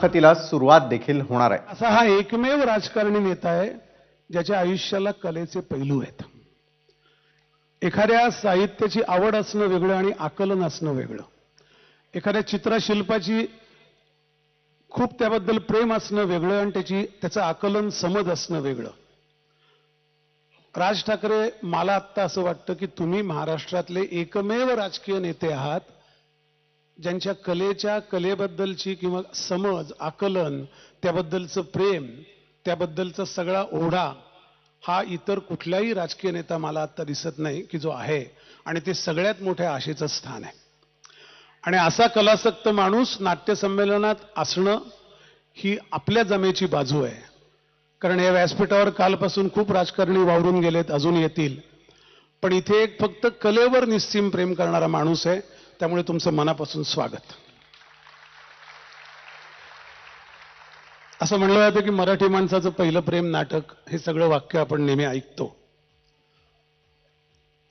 मुलाखतीला सुरुवात देखील होणार आहे। असा हा एकमेव राजकारणी नेता आहे ज्याच्या आयुष्याला कलेचे पैलू आहेत। एखाद्या साहित्याची आवड असणं वेगळं आणि आकलन असणं वेगळं, एखाद्या चित्रशिल्पाची खूप त्याबद्दल प्रेम असणं वेगळं आणि त्याचं आकलन समज असणं वेगळं। राज ठाकरे, मला आत्ता असं वाटतं की तुम्ही महाराष्ट्रातले एकमेव राजकीय नेते आहात ज्यांच्या कलेबद्दलची किंवा समज, आकलन, त्याबद्दलचं प्रेम, त्याबद्दलचा सगळा ओढा हा इतर कुठलाही राजकीय नेता मला आता दिसत नाही की जो आहे, आणि ते सगळ्यात मोठ्या आशेचं स्थान आहे। आणि असा कलासक्त माणूस नाट्य संमेलनात असणं ही आपल्या जमेची बाजू आहे, कारण या व्यासपीठावर कालपासून खूप राजकारणी वावरून गेलेत, अजून येतील, पण इथे एक फक्त कलेवर निस्सीम प्रेम करणारा माणूस आहे, त्यामुळे तुमचं मनापासून स्वागत। असं म्हणलं जातं की मराठी माणसाचं पहिलं प्रेम नाटक, हे सगळं वाक्य आपण नेहमी ऐकतो।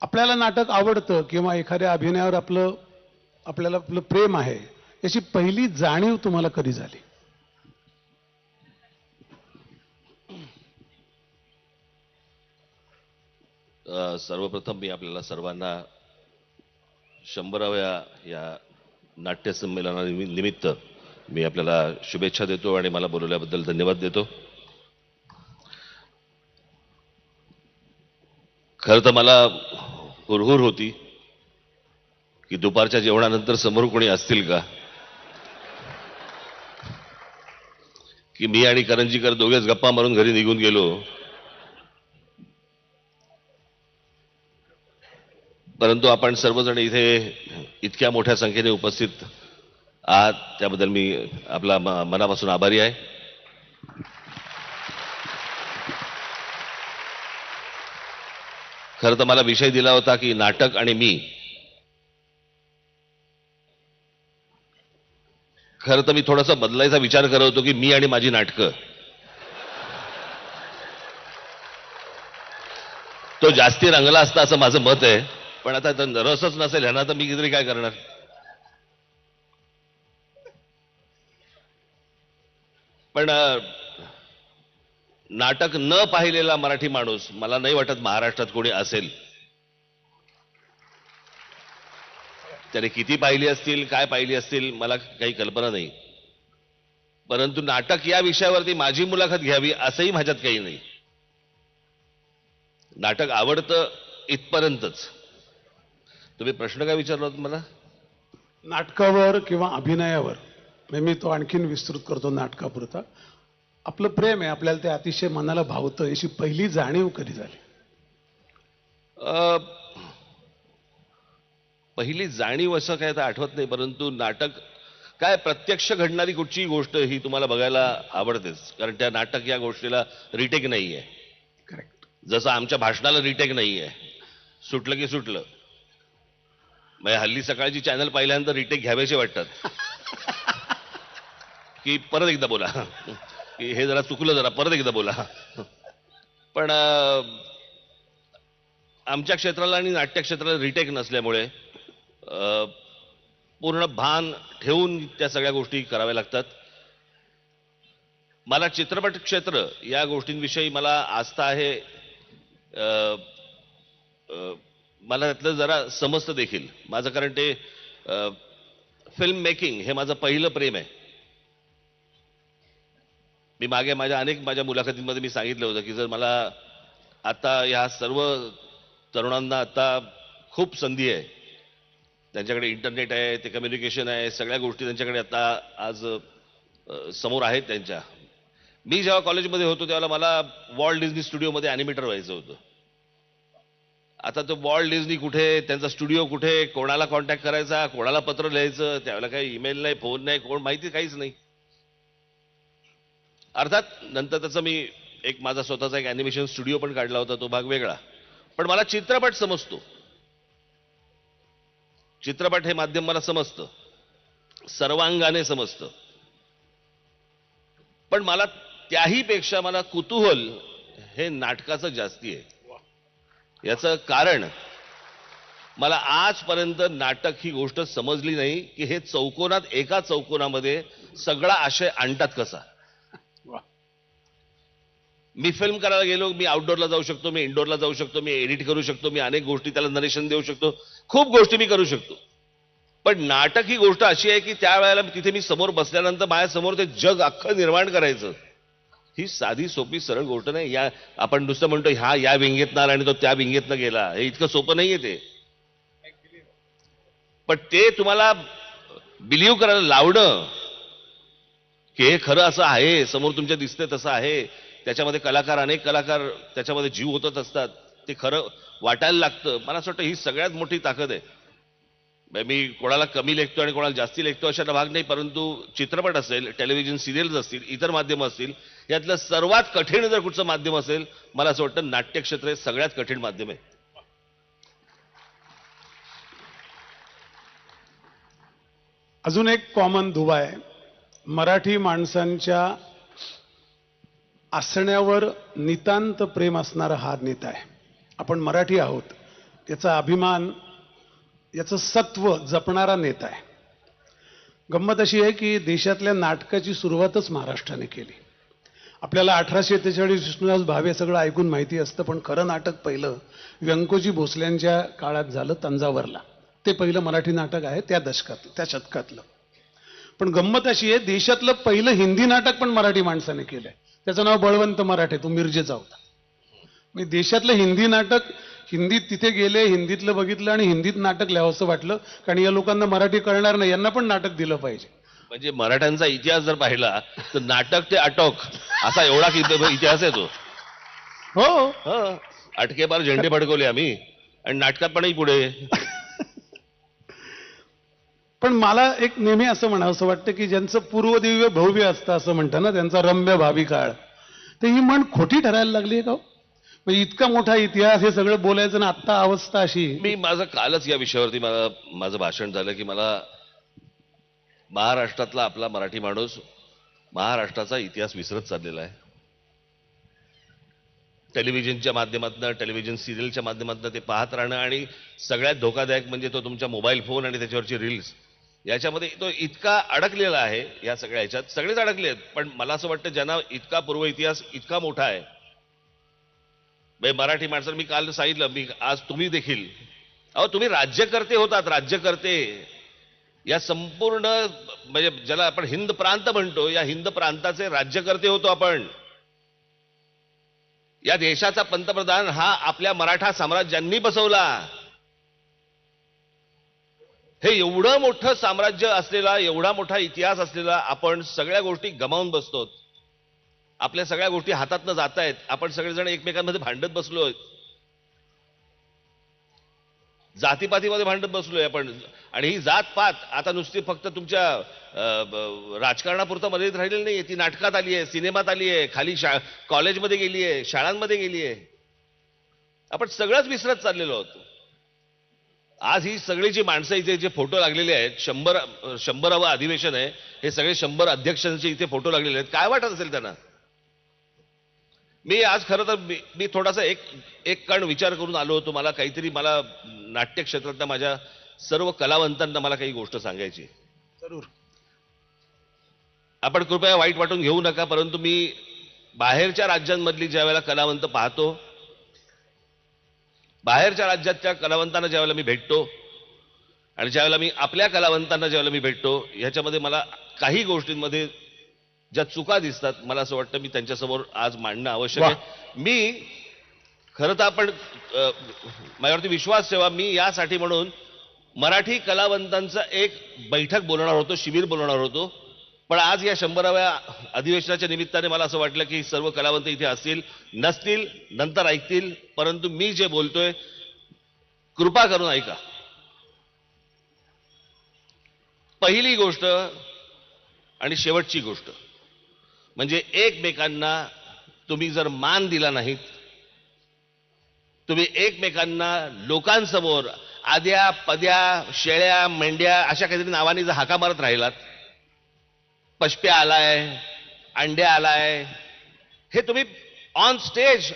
आपल्याला नाटक आवडतं किंवा एखाद्या अभिनयावर आपल्याला आपलं प्रेम आहे, याची पहिली जाणीव तुम्हाला कधी झाली? सर्वप्रथम मी आपल्याला सर्वांना 100व्या या नाट्य संमेलनानिमित्त मी आपल्याला शुभेच्छा देतो आणि मला बोलवल्याबद्दल धन्यवाद देतो। खरं तर मला हुरहुर होती की दुपारच्या जेवणानंतर समोर कोणी असतील का, की मी आणि करंजीकर दोघेच गप्पा मारून घरी निघून गेलो, परंतु आपण सर्वजण इथे इतक्या मोठ्या संख्येने उपस्थित आहात त्याबद्दल मी आपला मनापासून आभारी आहे। खरं तर मला विषय दिला होता की नाटक आणि मी। खरं तर मी थोडासा बदलायचा विचार करत होतो की मी आणि माझी नाटकं, तो जास्ती रंगला असता असं माझं मत आहे, पण आता रसच नसेल ह्यांना तर मी तरी काय करणार। पण नाटक न पाहिलेला मराठी माणूस मला नाही वाटत महाराष्ट्रात कोणी असेल। त्याने किती पाहिली असतील, काय पाहिली असतील, मला काही कल्पना नाही, परंतु नाटक या विषयावरती माझी मुलाखत घ्यावी असंही माझ्यात काही नाही। नाटक आवडतं इथपर्यंतच। तुम्ही प्रश्न काय विचारला होता मला? नाटकावर किंवा अभिनयावर, मी तो आणखीन विस्तृत करतो नाटकापुरता। आपलं प्रेम आहे, आपल्याला ते अतिशय मनाला भावतं, याची पहिली जाणीव कधी झाली? पहिली जाणीव असं काय तर आठवत नाही, परंतु नाटक काय प्रत्यक्ष घडणारी कुठची गोष्ट ही तुम्हाला बघायला आवडतेच, कारण त्या नाटक या गोष्टीला रिटेक नाहीये। करेक्ट। जसं आमच्या भाषणाला रिटेक नाहीये, सुटलं की सुटलं। म्हणजे हल्ली सकाळची चॅनल पाहिल्यानंतर रिटेक घ्यावेसे वाटतात की परत एकदा बोला, की हे जरा चुकलं, जरा परत एकदा बोला। पण आमच्या क्षेत्राला आणि नाट्य क्षेत्राला रिटेक नसल्यामुळे पूर्ण भान ठेवून त्या सगळ्या गोष्टी कराव्या लागतात। मला चित्रपट क्षेत्र या गोष्टींविषयी मला आस्था आहे, मला त्यातलं जरा समजतं देखील माझं, कारण ते फिल्म मेकिंग हे माझं पहिलं प्रेम आहे। मी मागे माझ्या मुलाखतींमध्ये मी सांगितलं होतं की जर मला आता या सर्व तरुणांना आता खूप संधी आहे, त्यांच्याकडे इंटरनेट आहे, ते कम्युनिकेशन आहे, सगळ्या गोष्टी त्यांच्याकडे आता आज समोर आहेत त्यांच्या। मी जेव्हा कॉलेजमध्ये होतो त्यावेळेला मला वॉल्ट डिझनी स्टुडिओमध्ये ॲनिमेटर व्हायचं होतं। आता तो वॉल्ट डिझनी कुठे, त्यांचा स्टुडिओ कुठे, कोणाला कॉन्टॅक्ट करायचा, कोणाला पत्र लिहायचं, त्यावेळेला काही ईमेल नाही, फोन नाही, कोण माहिती काहीच नाही। अर्थात नंतर त्याचं मी माझा स्वतःचा एक ॲनिमेशन स्टुडिओ पण काढला होता, तो भाग वेगळा। पण मला चित्रपट समजतो, चित्रपट हे माध्यम मला समजतं, सर्वांगाने समजतं, पण मला त्याही पेक्षा मला कुतूहल हे नाटकाचं जास्ती आहे। याचं कारण मला आजपर्यंत नाटक ही गोष्ट समजली नाही की हे चौकोनात एका चौकोनामध्ये सगळा आशय आणतात कसा. वा. मी फिल्म करायला गेलो, मी आउटडोअरला जाऊ शकतो, मी इंडोरला जाऊ शकतो, मी एडिट करू शकतो, मी अनेक गोष्टी त्याला नरेशन देऊ शकतो, खूप गोष्टी मी करू शकतो. पण नाटक ही गोष्ट अशी आहे की त्यावेळेला तिथे मी समोर बसल्यानंतर माझ्यासमोर ते जग अख्खं निर्माण करायचं ही साधी सोपी सरळ गोष्ट नाही. या आपण नुसतं म्हणतो हा या विंगेतनं आला आणि तो त्या विंगेतनं गेला, हे इतकं सोपं नाहीये ते. पण ते तुम्हाला बिलीव्ह करायला लावणं की हे खरं असं आहे, समोर तुमच्या दिसतंय तसं आहे, त्याच्यामध्ये कलाकार अनेक कलाकार त्याच्यामध्ये जीव होतच असतात, ते खरं वाटायला लागतं. मला असं वाटतं ही सगळ्यात मोठी ताकद आहे. मी कोणाला कमी लेखतो आणि कोणाला जास्ती लेखतो अशा भाग नाही, परंतु चित्रपट असेल, टेलिव्हिजन सिरियल्स असतील, इतर माध्यम असतील, यातलं सर्वात कठीण जर कुठचं माध्यम असेल मला असं वाटतं नाट्यक्षेत्र हे सगळ्यात कठीण माध्यम आहे. अजून एक कॉमन दुवा आहे, मराठी माणसांच्या असण्यावर नितांत प्रेम असणारा हा नेता आहे. आपण मराठी आहोत याचा अभिमान, याचं सत्व जपणारा नेता आहे. गंमत अशी आहे की देशातल्या नाटकाची सुरुवातच महाराष्ट्राने केली. आपल्याला 1843 विष्णुदास भावे सगळं ऐकून माहिती असतं, पण खरं नाटक पहिलं व्यंकोजी भोसल्यांच्या काळात झालं तंजावरला. ते पहिलं मराठी नाटक आहे त्या दशकात, त्या शतकातलं. पण गंमत अशी आहे, देशातलं पहिलं हिंदी नाटक पण मराठी माणसाने केलंय. त्याचं नाव बळवंत मराठे, तो मिरजेचा होता. म्हणजे देशातलं हिंदी नाटक, हिंदीत तिथे गेले, हिंदीतलं बघितलं आणि हिंदीत नाटक लिहावंसं वाटलं, कारण या लोकांना मराठी कळणार नाही, यांना पण नाटक दिलं पाहिजे. म्हणजे मराठ्यांचा इतिहास जर पाहिला तर नाटक ते अटोक असा एवढा इतिहास आहे तो. हो, अटकेबार झेंडे फडकवले आम्ही आणि नाटकात पणही पुढे. पण मला एक नेहमी असं म्हणावंसं वाटतं की ज्यांचं पूर्वदिव्य भव्य असतं असं म्हणतं ना, त्यांचा रम्य भावी काळ, तर ही म्हण खोटी ठरायला लागली आहे का? म्हणजे इतका मोठा इतिहास, हे सगळं बोलायचं ना, आत्ता अवस्था अशी. मी माझं कालच या विषयावरती माझं भाषण झालं की मला महाराष्ट्रातला आपला मराठी माणूस महाराष्ट्राचा इतिहास विसरत चाललेला आहे. टेलिव्हिजनच्या माध्यमातून, टेलिव्हिजन सिरियलच्या माध्यमातून ते पाहत राहणं, आणि सगळ्यात धोकादायक म्हणजे तो तुमच्या मोबाईल फोन आणि त्याच्यावरची रील्स, याच्यामध्ये तो इतका अडकलेला आहे. या सगळ्या ह्याच्यात सगळेच अडकले आहेत, पण मला असं वाटतं ज्यांना इतका पूर्व इतिहास इतका मोठा आहे, मराठी माणसं, मी काल सांगितलं, मी आज तुम्ही देखील, अहो तुम्ही राज्यकर्ते होतात, राज्यकर्ते. या संपूर्ण म्हणजे ज्याला आपण हिंद प्रांत म्हणतो, या हिंद प्रांताचे राज्यकर्ते होतो आपण. या देशाचा पंतप्रधान हा आपल्या मराठा साम्राज्यांनी बसवला. हे एवढं मोठं साम्राज्य असलेला, एवढा मोठा इतिहास असलेला आपण सगळ्या गोष्टी गमावून बसतो. आपल्या सगळ्या गोष्टी हातातनं जात आहेत, आपण सगळेजण एकमेकांमध्ये भांडत बसलोय, जातीपातीमध्ये भांडत बसलोय आपण. आणि ही जातपात आता नुसती फक्त तुमच्या राजकारणापुरता मर्यादित राहिलेली नाहीये, ती नाटकात आली आहे, सिनेमात आली आहे, खाली कॉलेजमध्ये गेली आहे, शाळांमध्ये गेली आहे. आपण सगळंच विसरत चाललेलो आहोत. आज ही सगळी जी माणसं इथे जे फोटो लागलेले आहेत, 100वे अधिवेशन आहे, हे सगळे 100 अध्यक्षांचे इथे फोटो लागलेले आहेत, काय वाटत असेल त्यांना? मी आज खरं तर मी थोडासा एक कण विचार करून आलो होतो. मला काहीतरी, मला नाट्य क्षेत्रातल्या माझ्या सर्व कलावंतांना मला काही गोष्ट सांगायची. जरूर. आपण कृपया वाईट वाटून घेऊ नका, परंतु मी बाहेरच्या राज्यांमधली ज्या वेळेला कलावंत पाहतो, बाहेरच्या राज्यातल्या कलावंतांना ज्यावेळेला मी भेटतो आणि ज्यावेळेला मी आपल्या कलावंतांना ज्यावेळेला मी भेटतो, ह्याच्यामध्ये मला काही गोष्टींमध्ये ज्या चुका दिसतात, मला असं वाटतं मी त्यांच्यासमोर आज मांडणं आवश्यक आहे. मी खरं तर आपण माझ्यावरती विश्वास ठेवा, मी यासाठी म्हणून मराठी कलावंतांचा एक बैठक बोलवणार होतो, शिबिर बोलवणार होतो. पण आज या 100व्या अधिवेशनाच्या निमित्ताने मला असं वाटलं की सर्व कलावंत इथे असतील, नसतील नंतर ऐकतील, परंतु मी जे बोलतोय कृपा करून ऐका. पहिली गोष्ट आणि शेवटची गोष्ट म्हणजे एकमेकांना तुम्ही जर मान दिला नाहीत, तुम्ही एकमेकांना लोकांसमोर आद्या पद्या शेळ्या मेंढ्या अशा काहीतरी नावाने जर हाका मारत राहिलात, पशप्या आलाय, अंड्या आलाय, हे तुम्ही ऑन स्टेज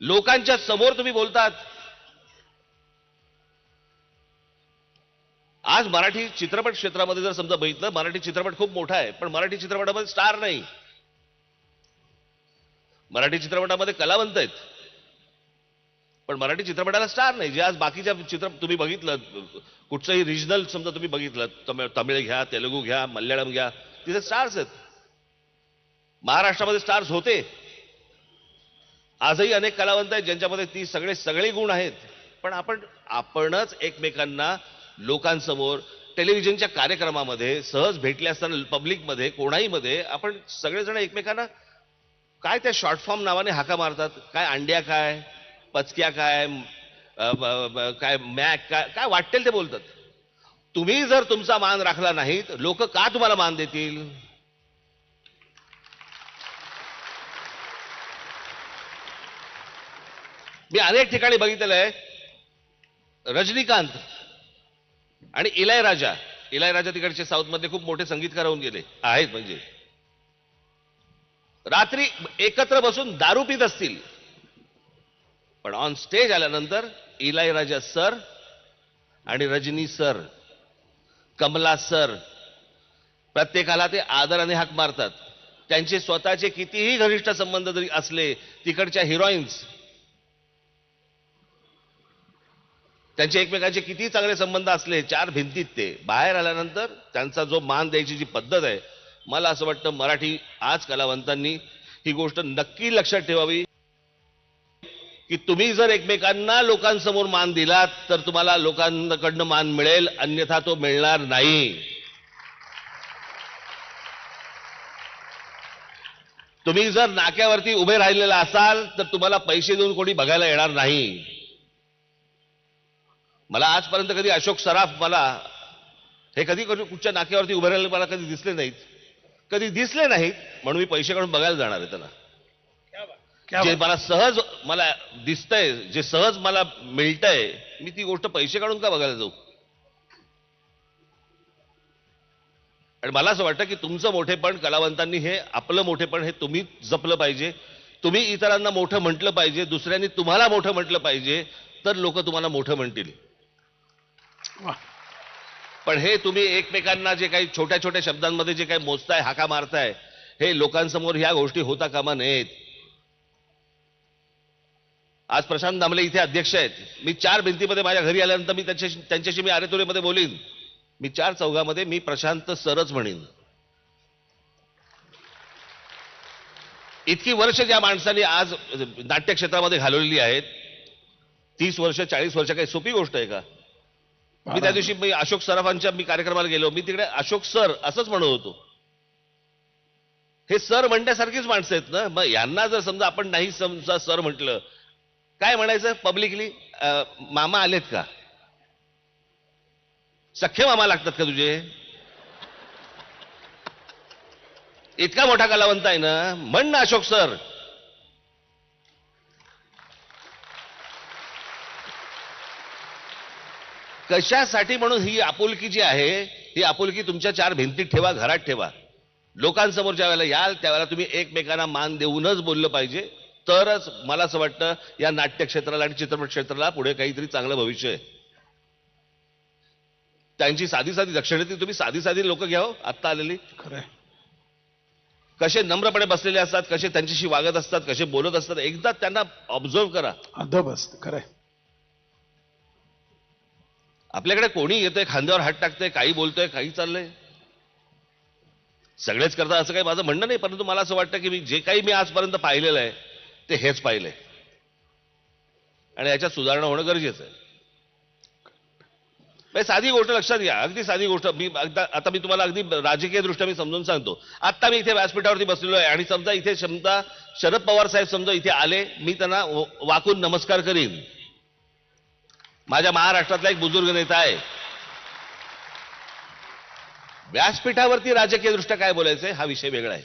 लोकांच्या समोर तुम्ही बोलतात, आज मराठी चित्रपट क्षेत्रामध्ये जर समजा बघितलं, मराठी चित्रपट खूप मोठा आहे, पण मराठी चित्रपटामध्ये स्टार नाही. मराठी चित्रपटामध्ये कलावंत आहेत, पण मराठी चित्रपटाला स्टार नाही. जे आज बाकीच्या तुम्ही बघितलं, कुठचंही रिजनल समजा तुम्ही बघितलं, तमिळ घ्या, तेलुगू घ्या, मल्याळम घ्या, तिथे स्टार्स आहेत. महाराष्ट्रामध्ये स्टार्स होते, आजही अनेक कलावंत आहेत ज्यांच्यामध्ये ती सगळे गुण आहेत. पण आपणच एकमेकांना लोकांसमोर टेलिव्हिजनच्या कार्यक्रमामध्ये सहज भेटले असताना पब्लिकमध्ये कोणाही मध्ये आपण सगळेजण एकमेकांना काय त्या शॉर्ट फॉर्म नावाने हाका मारतात. काय अंड्या, काय पचक्या, काय काय मॅक, काय वाटेल ते बोलतात. तुम्ही जर तुमचा मान राखला नाहीत, लोक का तुम्हाला मान देतील? मी अनेक ठिकाणी बघितलेलं आहे, रजनीकांत आणि इलायराजा तिकडचे साऊथ मध्ये खूप मोठे संगीतकार होऊन गेले आहेत, म्हणजे रात्री एकत्र बसून दारू पित असतील, पण ऑन स्टेज आल्यानंतर इलायराजा सर आणि रजनी सर, कमला सर, प्रत्येकाला ते आदराने हाक मारतात. त्यांचे स्वतःचे कितीही घनिष्ठ संबंध जरी असले, तिकडच्या हिरोईन्स, त्यांचे एकमेकांचे किती चांगले संबंध असले, चार भिंतीत ते बाहेर आल्यानंतर त्यांचा जो मान द्यायची जी पद्धत आहे, मला असं वाटतं मराठी आज कलावंतांनी ही गोष्ट नक्की लक्षात ठेवावी की तुम्ही जर एकमेकांना लोकांसमोर मान दिलात तर तुम्हाला लोकांकडनं मान मिळेल, अन्यथा तो मिळणार नाही. तुम्ही जर नाक्यावरती उभे राहिलेला असाल तर तुम्हाला पैसे देऊन कोणी बघायला येणार नाही. मला आजपर्यंत कधी अशोक सराफ मला हे कधी कुठच्या नाक्यावरती उभे राहिलेले मला कधी दिसले नाहीत, म्हणून मी पैसे काढून बघायला जाणार आहे त्यांना. जे मला सहज मला दिसतंय, जे सहज मला मिळतंय, मी ती गोष्ट पैसे काढून का बघायला जाऊ? आणि मला असं वाटतं की तुमचं मोठेपण, कलावंतांनी हे आपलं मोठेपण हे तुम्ही जपलं पाहिजे. तुम्ही इतरांना मोठं म्हटलं पाहिजे, दुसऱ्यांनी तुम्हाला मोठं म्हटलं पाहिजे, तर लोक तुम्हाला मोठं म्हणतील. पण हे तुम्ही एकमेकांना जे काही छोट्या छोट्या शब्दांमध्ये जे काही मोजताय, हाका मारताय, हे लोकांसमोर ह्या गोष्टी होता कामा नयेत. आज प्रशांत दामले इथे अध्यक्ष आहेत. मी चार भिंतीमध्ये माझ्या घरी आल्यानंतर मी त्यांच्याशी मी आरेतुरेमध्ये बोलीन. मी चार चौघामध्ये मी प्रशांत सरच म्हणेन. इतकी वर्ष ज्या माणसांनी आज नाट्य क्षेत्रामध्ये घालवलेली आहेत, 30 वर्ष 40 वर्ष, काही सोपी गोष्ट आहे का? मी त्या दिवशी मी अशोक सराफांच्या मी कार्यक्रमाला गेलो, मी तिकडे अशोक सर असंच म्हणत होतो. हे सर म्हणण्यासारखीच माणसं आहेत ना. मग यांना जर समजा आपण नाही समजा सर म्हटलं, काय म्हणायचं पब्लिकली? मामा आलेत का? सख्खे मामा लागतात का तुझे? इतका मोठा कलावंत आहे ना, म्हण ना अशोक सर. कशासाठी? म्हणून ही आपुलकी जी आहे, ही आपुलकी तुमच्या चार भिंतीत ठेवा, घरात ठेवा. लोकांसमोर ज्या वेळेला याल त्यावेळेला तुम्ही एकमेकांना मान देऊनच बोललं पाहिजे, तरच मला असं वाटतं या नाट्य क्षेत्राला आणि चित्रपट क्षेत्राला पुढे काहीतरी चांगलं भविष्य आहे. त्यांची साधी साधी दक्षिणे तुम्ही साधी लोक घ्या हो, आत्ता आलेली. खरंय. कसे नम्रपणे बसलेले असतात, कसे त्यांच्याशी वागत असतात, कसे बोलत असतात, एकदा त्यांना ऑब्झर्व करा. अदब असतं. खरंय. आपल्याकडे कोणी येतंय, खांद्यावर हात टाकतंय, काही बोलतोय, काही चाललंय, सगळेच करतात असं काही माझं म्हणणं नाही. परंतु मला असं वाटतं की जे काही मी आजपर्यंत पाहिलेलं आहे ते हेच पाहिलंय आणि याच्यात सुधारणा होणं गरजेचं आहे. साधी गोष्ट लक्षात घ्या, अगदी साधी गोष्ट. आता मी तुम्हाला अगदी राजकीय दृष्ट्या मी समजून सांगतो. आता मी इथे व्यासपीठावरती बसलेलो आहे आणि समजा इथे शरद पवार साहेब समजा इथे आले, मी त्यांना वाकून नमस्कार करीन. माझ्या महाराष्ट्रातला एक बुजुर्ग नेता आहे. व्यासपीठावरती राजकीय दृष्ट्या काय बोलायचंय हा विषय वेगळा आहे.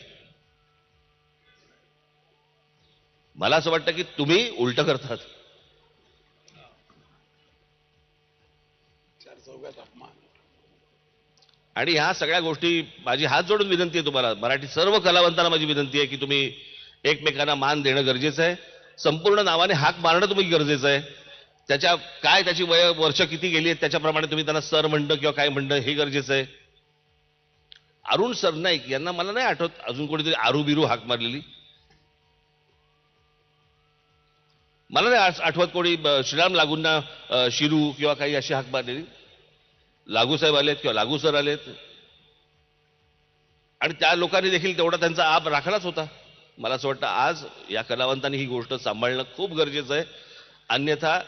मला असं वाटतं की तुम्ही उलट करतात. आणि ह्या सगळ्या गोष्टी माझी हात जोडून विनंती आहे तुम्हाला, मराठी सर्व कलावंतांना माझी विनंती आहे की तुम्ही एकमेकांना मान देणं गरजेचं आहे. संपूर्ण नावाने हाक मारणं तुम्ही गरजेचं आहे. त्याच्या काय त्याची वर्ष किती गेली आहेत त्याच्याप्रमाणे तुम्ही त्यांना सर म्हणणं किंवा काय म्हणणं हे गरजेचं आहे. अरुण सरनाईक यांना मला नाही आठवत अजून कोणीतरी आरू बिरू हाक मारलेली. मला नाही आठवत कोणी श्रीराम लागूंना शिरू किंवा काही अशी हाक मारलेली. लागू साहेब आलेत किंवा लागू सर आलेत आणि त्या लोकांनी देखील तेवढा त्यांचा आप राखलाच होता. मला असं वाटतं आज या कलावंतांनी ही गोष्ट सांभाळणं खूप गरजेचं आहे. अन्यथा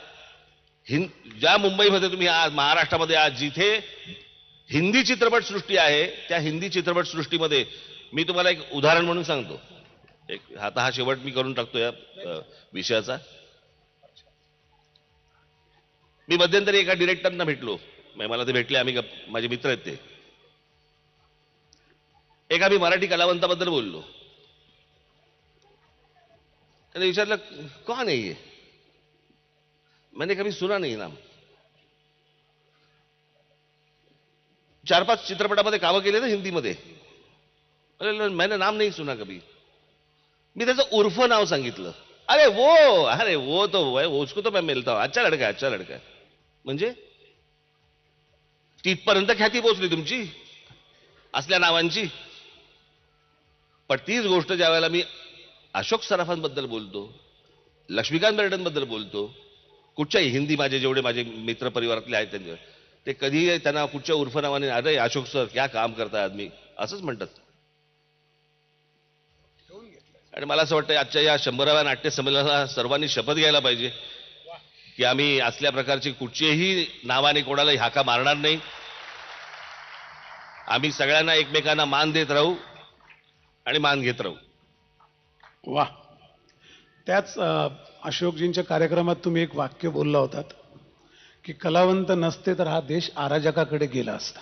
ज्या मुंबईमध्ये तुम्ही आज महाराष्ट्रामध्ये आज जिथे हिंदी चित्रपटसृष्टी आहे त्या हिंदी चित्रपटसृष्टीमध्ये मी तुम्हाला एक उदाहरण म्हणून सांगतो. आता हा शेवट मी करून टाकतो या विषयाचा. मी मध्यंतरी एका डिरेक्टरना भेटलो. मला ते भेटले, आम्ही माझे मित्र आहेत ते. एका मी मराठी कलावंताबद्दल बोललो. त्याने विचारलं कौन है ये. मैंने कभी सुना नहीं नाम. 4-5 चित्रपटामध्ये कामं केले ना हिंदीमध्ये. मैंने नाम नहीं सुना कभी. मी त्याचं उर्फ नाव सांगितलं. अरे वो तो उसको तो मैं मिलता हूं. अच्छा लड़का है. म्हणजे तिथपर्यंत ख्याती पोहोचली तुमची असल्या नावांची. पण तीच गोष्ट ज्या वेळेला मी अशोक सराफांबद्दल बोलतो, लक्ष्मीकांत बेर्डेंबद्दल बोलतो, कुठच्याही हिंदी जेवढे माझे मित्र परिवारातले आहेत त्यांचे, ते कधीही त्यांना कुठच्या उर्फ नावाने अरे अशोक सर क्या काम करताय आदमी असंच म्हणतात. आणि मला असं वाटतं आजच्या या 100व्या नाट्य संमेलनाला सर्वांनी शपथ घ्यायला पाहिजे की आम्ही असल्या प्रकारची कुठचीही नावाने कोणालाही हाका मारणार नाही. आम्ही सगळ्यांना एकमेकांना मान देत राहू आणि मान घेत राहू. वा. त्याच अशोकजींच्या कार्यक्रमात तुम्ही एक वाक्य बोलला होतात की कलावंत नसते तर हा देश अराजकाकडे गेला असता.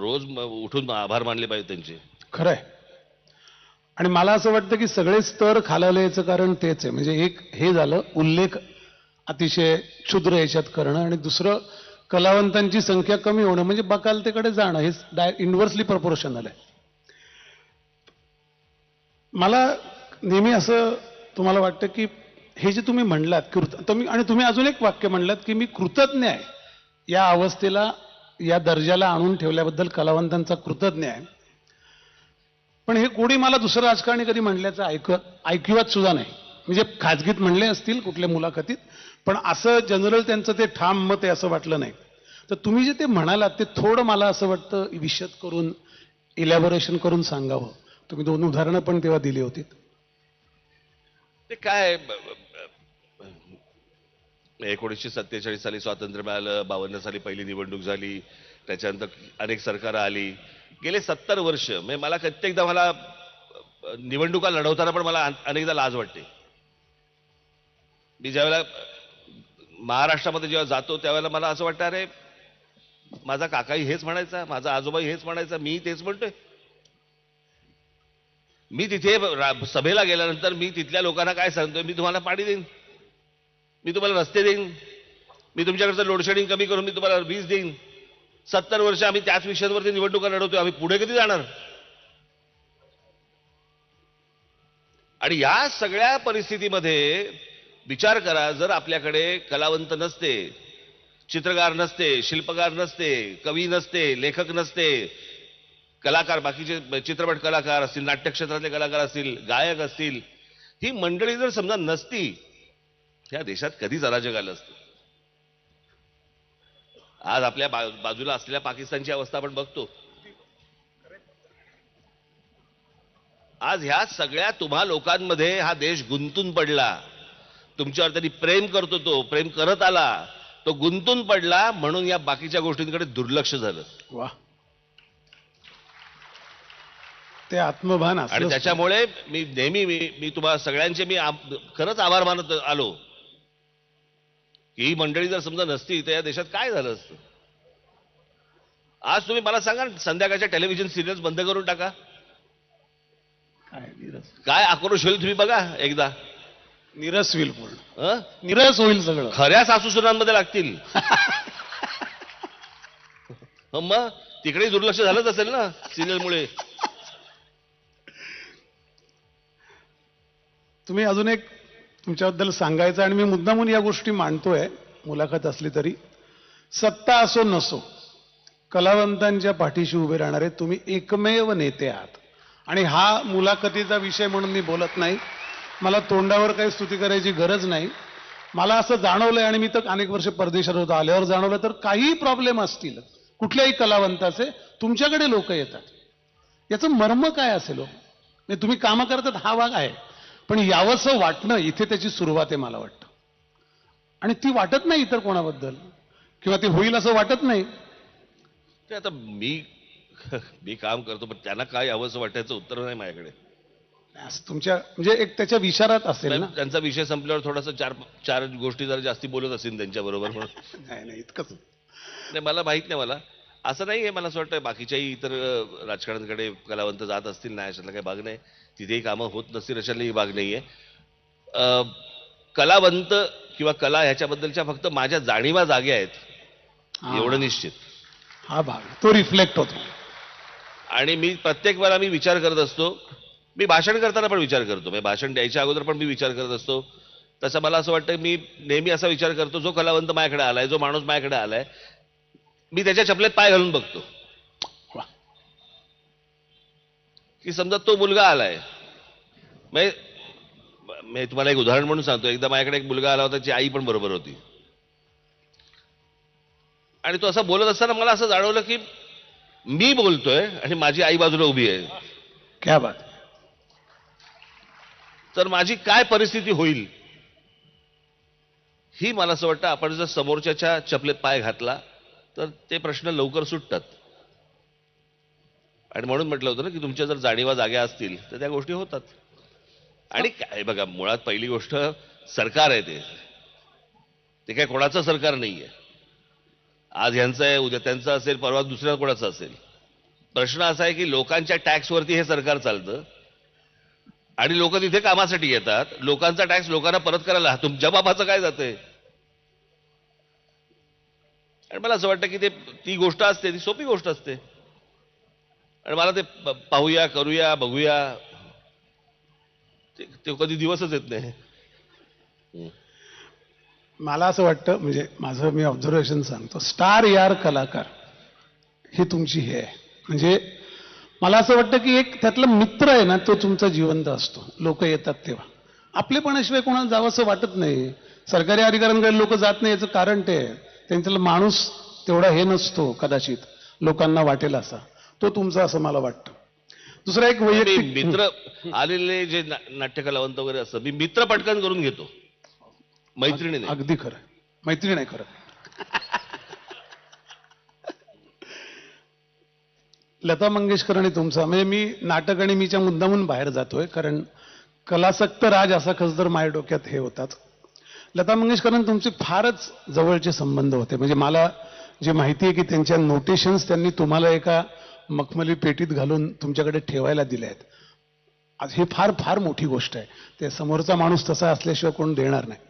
रोज उठून आभार मानले पाहिजे त्यांचे. खरंय. आणि मला असं वाटतं की सगळे स्तर खालावले याचं कारण तेच आहे. म्हणजे एक हे झालं उल्लेख अतिशय क्षुद्र याच्यात करणं आणि दुसरं कलावंतांची संख्या कमी होणं म्हणजे बकालतेकडे जाणं हे इन्व्हर्सली प्रपोर्शनल आहे. मला नेहमी असं तुम्हाला वाटतं की हे जे तुम्ही म्हणलात आणि तुम्ही अजून एक वाक्य म्हणलात की मी कृतज्ञ आहे या अवस्थेला या दर्जाला आणून ठेवल्याबद्दल कलावंतांचा कृतज्ञ आहे. पण हे कोणी मला दुसरं राजकारणी कधी म्हणल्याचं ऐकिवात सुद्धा नाही. म्हणजे खाजगीत म्हणले असतील कुठल्या मुलाखतीत, पण असं जनरल त्यांचं ते ठाम मत आहे असं वाटलं नाही. तर तुम्ही जे ते म्हणालात ते थोडं मला असं वाटतं विशद करून इलॅबोरेशन करून सांगावं. तुम्ही 2 उदाहरणं पण तेव्हा दिली होती. ते काय 1947 साली स्वातंत्र्य मिळालं, 52 साली पहिली निवडणूक झाली, त्याच्यानंतर अनेक सरकारं आली. गेले 70 वर्ष म्हणजे मला प्रत्येकदा मला निवडणुका लढवताना पण मला अनेकदा लाज वाटते. मी ज्यावेळेला महाराष्ट्रामध्ये जेव्हा जातो त्यावेळेला मला असं वाटतं अरे माझा काकाही हेच म्हणायचा, माझा आजोबाही हेच म्हणायचा, मी तेच म्हणतोय. मी तिथे सभेला गेल्यानंतर मी तिथल्या लोकांना काय सांगतोय, मी तुम्हाला पाणी देईन, मी तुम्हाला रस्ते देईन, मी तुमच्याकडचं लोडशेडिंग कमी करून मी तुम्हाला वीज देईन. 70 वर्ष आम्ही त्याच विषयांवरती निवडणुका लढवतोय. आम्ही पुढे कधी जाणार. आणि या सगळ्या परिस्थितीमध्ये विचार करा, जर आपल्याकडे कलावंत नसते, चित्रकार नसते, शिल्पकार नसते, कवी नसते, लेखक नसते, कलाकार बाकीचे चित्रपट कलाकार असतील, नाट्य क्षेत्रातले कलाकार असतील, गायक असतील, ही मंडळी जर समजा नसती या देशात कधीच अराजक आलं असतं. आज आपल्या बाजूला असलेल्या पाकिस्तानची अवस्था आपण बघतो. आज ह्या सगळ्या तुम्हा लोकांमध्ये हा देश गुंतून पडला. तुमच्यावर त्यांनी प्रेम करतो, तो प्रेम करत आला, तो गुंतून पडला, म्हणून या बाकीच्या गोष्टींकडे दुर्लक्ष झालं. वा. ते आत्मभान असलं. आणि त्याच्यामुळे मी नेहमी मी तुम्हाला सगळ्यांचे मी खरंच आभार मानत आलो की ही मंडळी जर समजा नसती तर या देशात काय झालं असतं. आज तुम्ही मला सांगा संध्याकाळच्या टेलिव्हिजन सिरियल्स बंद करून टाका, काय आक्रोश होईल तुम्ही बघा एकदा. निरस होईल, पूर्ण निरस होईल सगळं. खऱ्या सासूसुनांमध्ये लागतील. मग तिकडे दुर्लक्ष झालंच असेल ना सिरियलमुळे. तुम्ही अजून एक तुमच्याबद्दल सांगायचं आणि मी मुद्दामून या गोष्टी मांडतोय मुलाखत असली तरी. सत्ता असो नसो, कलावंतांच्या पाठीशी उभे राहणारे तुम्ही एकमेव नेते आहात. आणि हा मुलाखतीचा विषय म्हणून मी बोलत नाही. मला तोंडावर काही स्तुती करायची गरज नाही. मला असं जाणवलंय आणि मी तर अनेक वर्ष परदेशात होतो, आल्यावर जाणवलं, तर काही प्रॉब्लेम असतील कुठल्याही कलावंताचे, तुमच्याकडे लोक येतात. याचं मर्म काय असेल हो? म्हणजे तुम्ही कामं करतात हा भाग आहे, पण यावंसं वाटणं इथे त्याची सुरुवात आहे मला वाटतं. आणि ती वाटत नाही इतर कोणाबद्दल, किंवा ते होईल असं वाटत नाही. ते आता मी मी काम करतो, पण त्यांना काय हवंसं वाटायचं उत्तर नाही माझ्याकडे. असं तुमच्या म्हणजे एक त्याच्या विचारात असेल ना. त्यांचा विषय संपल्यावर थोडासा चार चार गोष्टी जरा जास्ती बोलत असतील त्यांच्या बरोबर म्हणून. नाही नाही इतकंच. नाही, मला माहित नाही. मला असं नाही आहे. मला असं वाटतं बाकीच्याही इतर राजकारणाकडे कलावंत जात असतील ना, अशातला काही भाग नाही. तिथेही कामं होत नसतील अशातलाही भाग नाही आहे. कलावंत किंवा कला ह्याच्याबद्दलच्या फक्त माझ्या जाणीवा जाग्या आहेत एवढं निश्चित. हा भाग तो रिफ्लेक्ट होतो. आणि मी प्रत्येक वेळा मी विचार करत असतो. मी भाषण करताना पण विचार करतो, म्हणजे भाषण द्यायच्या अगोदर पण मी विचार करत असतो. तसं मला असं वाटतं मी नेहमी असा विचार करतो, जो कलावंत माझ्याकडे आलाय, जो माणूस माझ्याकडे आलाय, मी त्याच्या चपलेत पाय घालून बघतो. की समजा तो मुलगा आलाय, मी तुम्हाला एक उदाहरण म्हणून सांगतो. एकदा माझ्याकडे एक मुलगा आला होता, त्याची आई पण बरोबर होती. आणि तो असं बोलत असताना मला असं जाणवलं की मी बोलतोय आणि माझी आई बाजूला उभी आहे. क्या बात. तर माझी काय परिस्थिती होईल ही मला असं वाटतं, आपण जर समोरच्याच्या चपलेत पाय घातला तर ते प्रश्न लवकर सुटतात. आणि म्हणून म्हटलं होतं ना की तुमच्या जर जाणीवा जाग्या असतील तर त्या गोष्टी होतात. आणि काय बघा, मुळात पहिली गोष्ट सरकार आहे, ते काय कोणाचं सरकार नाहीये. आज ह्यांचं आहे, उद्या त्यांचं असेल, परवा दुसऱ्या कोणाचं असेल. प्रश्न असा आहे की लोकांच्या टॅक्सवरती हे सरकार चालतं आणि लोक तिथे कामासाठी येतात. लोकांचा टॅक्स लोकांना परत करायला तुमच्या बाबाचं काय जातंय. आणि मला असं वाटतं की ती गोष्ट असते, ती सोपी गोष्ट असते. आणि मला ते पाहूया, करूया, बघूया, ते कधी दिवसच येत नाही. मला असं वाटतं, म्हणजे माझं मी ऑब्झर्वेशन सांगतो, स्टार यार कलाकार ही तुमची हे आहे. म्हणजे मला असं वाटतं की एक त्यातला मित्र आहे ना, तो तुमचा जिवंत असतो. लोक येतात तेव्हा आपलेपणाशिवाय कोणाला जावं असं वाटत नाही. सरकारी अधिकाऱ्यांकडे लोक जात नाही, याचं कारण ते आहे, त्यांच्याला माणूस तेवढा हे नसतो कदाचित लोकांना वाटेल असा. तो तुमचा असं मला वाटतं. दुसरा एक वैयक्तिक मित्र आलेले जे नाट्य कलावंत वगैरे असतं, मी मित्र पटकन करून घेतो, मैत्रिणी नाही. अगदी खरं, मैत्री नाही खरं. लता मंगेशकर आणि तुमचा, म्हणजे मी नाटक आणि मीच्या मुद्दामून बाहेर जातोय, कारण कलासक्त राज असा खसदर माझ्या डोक्यात हे होताच. लता मंगेशकरांनी तुमचे फारच जवळचे संबंध होते. म्हणजे मला जे माहिती आहे की त्यांच्या नोटेशन्स त्यांनी तुम्हाला एका मखमली पेटीत घालून तुमच्याकडे ठेवायला दिल्या आहेत. आज हे फार फार मोठी गोष्ट आहे. ते समोरचा माणूस तसा असल्याशिवाय कोण देणार नाही.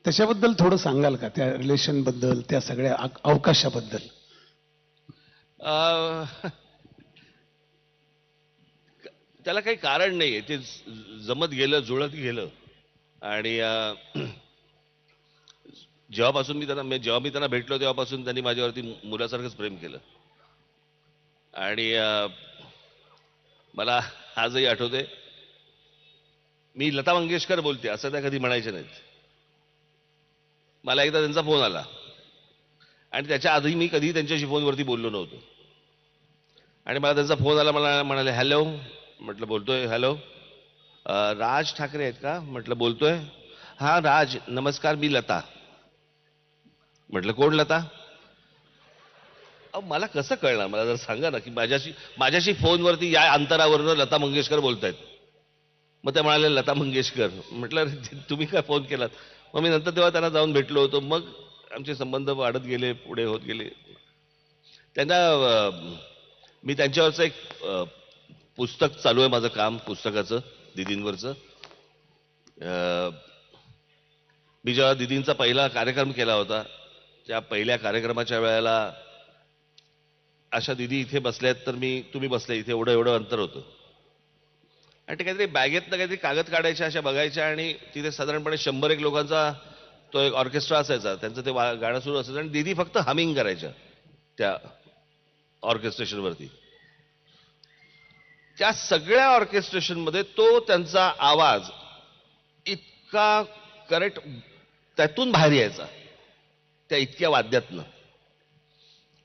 त्याच्याबद्दल थोडं सांगाल का, त्या रिलेशनबद्दल, त्या सगळ्या अवकाशाबद्दल? त्याला काही कारण नाहीये, ते जमत गेलं, जुळत गेलं. आणि जेव्हापासून जेव्हा मी त्यांना भेटलो तेव्हापासून त्यांनी माझ्यावरती मुलासारखंच प्रेम केलं. आणि मला आजही आठवते, मी लता मंगेशकर बोलते असं त्या कधी म्हणायच्या नाहीत. मला एकदा त्यांचा फोन आला आणि त्याच्या आधी मी कधी त्यांच्याशी फोनवरती बोललो नव्हतो. आणि मला त्यांचा फोन आला, मला म्हणाले हॅलो. म्हटलं बोलतोय. हॅलो, राज ठाकरे आहेत का? म्हटलं बोलतोय. हा राज, नमस्कार, मी लता. म्हटलं कोण लता? मला कसं कळणार, मला जर सांगा ना की माझ्याशी फोनवरती या अंतरावरनं लता मंगेशकर बोलतायत. मग त्या म्हणाले लता मंगेशकर. म्हटलं तुम्ही काय फोन केलात? मग मी नंतर तेव्हा त्यांना जाऊन भेटलो होतो. मग आमचे संबंध वाढत गेले, पुढे होत गेले. त्यांना मी त्यांच्यावरचं एक पुस्तक चालू आहे माझं काम, पुस्तकाचं, दिदींवरचं. मी जेव्हा दिदींचा पहिला कार्यक्रम केला होता, त्या पहिल्या कार्यक्रमाच्या वेळेला अशा दिदी इथे बसल्यात, तर तुम्ही बसले इथे, एवढं अंतर होतं. आणि ते काहीतरी बॅगेतनं काहीतरी कागद काढायच्या अशा बघायच्या आणि तिथे साधारणपणे 100 लोकांचा तो एक ऑर्केस्ट्रा असायचा, त्यांचं ते गाणं सुरू असायचं आणि दीदी फक्त हमिंग करायच्या त्या ऑर्केस्ट्रेशनवरती. त्या सगळ्या ऑर्केस्ट्रेशनमध्ये तो त्यांचा आवाज इतका करेक्ट त्यातून बाहेर यायचा, त्या इतक्या वाद्यातनं.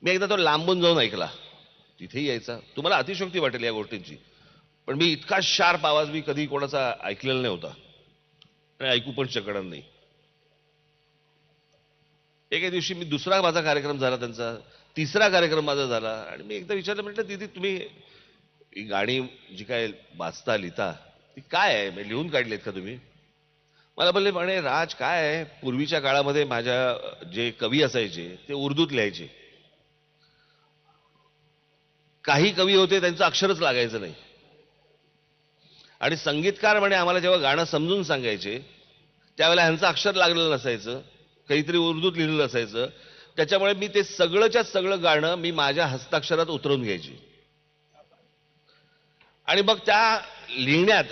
मी एकदा तो लांबून जाऊन ऐकला, तिथेही यायचा. तुम्हाला अतिशयोक्ती वाटेल या गोष्टींची, पण मी इतका शार्प आवाज मी कधी कोणाचा ऐकलेला नाही होता आणि ऐकू पण शकणार नाही. एके दिवशी मी दुसरा माझा कार्यक्रम झाला, त्यांचा तिसरा कार्यक्रम माझा झाला आणि मी एकदा विचारलं, म्हटलं दीदी तुम्ही ही गाणी जी काय वाचता लिहिता ती काय आहे, म्हणजे लिहून काढलीत का तुम्ही? मला बोलले, म्हणे राज काय आहे, पूर्वीच्या काळामध्ये माझ्या जे कवी असायचे ते उर्दूत लिहायचे. काही कवी होते त्यांचं अक्षरच लागायचं नाही आणि संगीतकार म्हणे आम्हाला जेव्हा गाणं समजून सांगायचे त्यावेळेला ह्यांचं अक्षर लागलेलं नसायचं, काहीतरी उर्दूत लिहिलेलं असायचं. त्याच्यामुळे मी ते सगळंच्या सगळं गाणं मी माझ्या हस्ताक्षरात उतरवून घ्यायची आणि मग त्या लिहिण्यात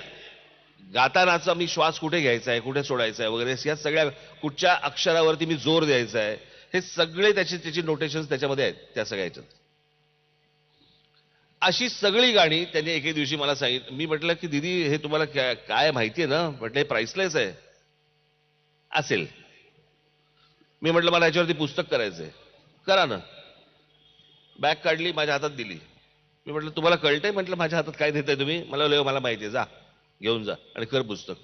गातानाचा मी श्वास कुठे घ्यायचा आहे, कुठे सोडायचा आहे वगैरे, या सगळ्या कुठच्या अक्षरावरती मी जोर द्यायचा आहे, हे सगळे त्याची नोटेशन्स त्याच्यामध्ये आहेत त्या सगळ्या ह्याच्यात. अशी सगळी गाणी त्यांनी एके दिवशी मला सांगितलं. मी म्हटलं की दीदी हे तुम्हाला काय माहिती आहे ना? म्हटलं हे प्राइसलेस आहे. असेल. मी म्हटलं मला याच्यावरती पुस्तक करायचंय. करा ना. बॅग काढली, माझ्या हातात दिली. मी म्हटलं तुम्हाला कळतंय? म्हटलं माझ्या हातात काय देताय तुम्ही? मला माहिती आहे, जा घेऊन जा आणि कर पुस्तक.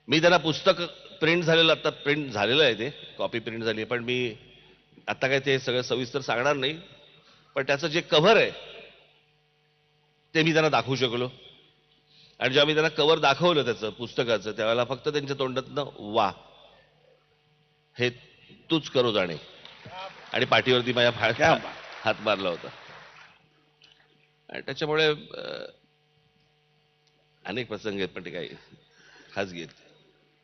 मी त्यांना पुस्तक प्रिंट झालेलं, आता प्रिंट झालेलं आहे, ते कॉपी प्रिंट झाली आहे, पण मी आता काय ते सगळं सविस्तर सांगणार नाही. पण त्याचं जे कव्हर आहे ते मी त्यांना दाखवू शकलो आणि जेव्हा मी त्यांना कव्हर दाखवलं त्याचं पुस्तकाचं, त्यावेळेला फक्त त्यांच्या तोंडातनं वा, हे तूच करो जाणे, आणि पाठीवरती माझ्या हात मारला होता. आणि त्याच्यामुळे अनेक प्रसंग आहेत, पण ते काही खाजगी आहेत.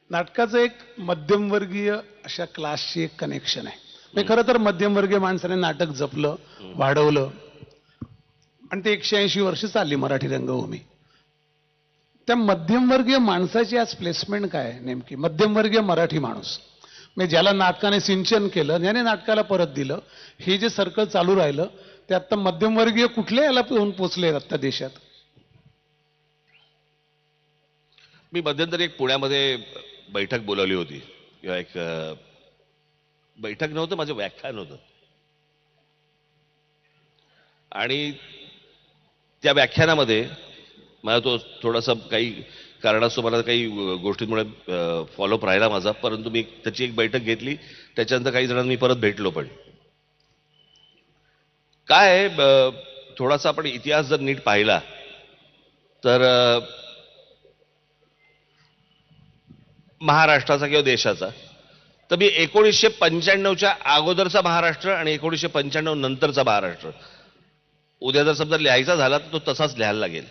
नाटकाचं एक मध्यमवर्गीय अशा क्लासची एक कनेक्शन आहे. मी खरं तर मध्यमवर्गीय माणसाने नाटक जपलं, वाढवलं आणि ते 180 वर्ष चालली मराठी रंगभूमी. त्या मध्यमवर्गीय माणसाची आज प्लेसमेंट काय आहे नेमकी? मध्यमवर्गीय मराठी माणूस, म्हणजे ज्याला नाटकाने सिंचन केलं, ज्याने नाटकाला परत दिलं, हे जे सर्कल चालू राहिलं ते आता मध्यमवर्गीय कुठल्या याला येऊन पोचले आता देशात? मी मध्यंतरी एक पुण्यामध्ये बैठक बोलावली होती, किंवा एक बैठक नव्हतं, माझं व्याख्यान होतं. आणि त्या व्याख्यानामध्ये मला तो थोडासा काही कारणास्तव मला काही गोष्टींमुळे फॉलोअप राहिला माझा, परंतु मी त्याची एक बैठक घेतली. त्याच्यानंतर काही जणांना मी परत भेटलो. पण काय थोडासा आपण इतिहास जर नीट पाहिला तर महाराष्ट्राचा किंवा देशाचा, तर मी 1995च्या अगोदरचा महाराष्ट्र आणि 1995 नंतरचा महाराष्ट्र उद्या जर समजा लिहायचा झाला तर तो तसाच लिहायला लागेल.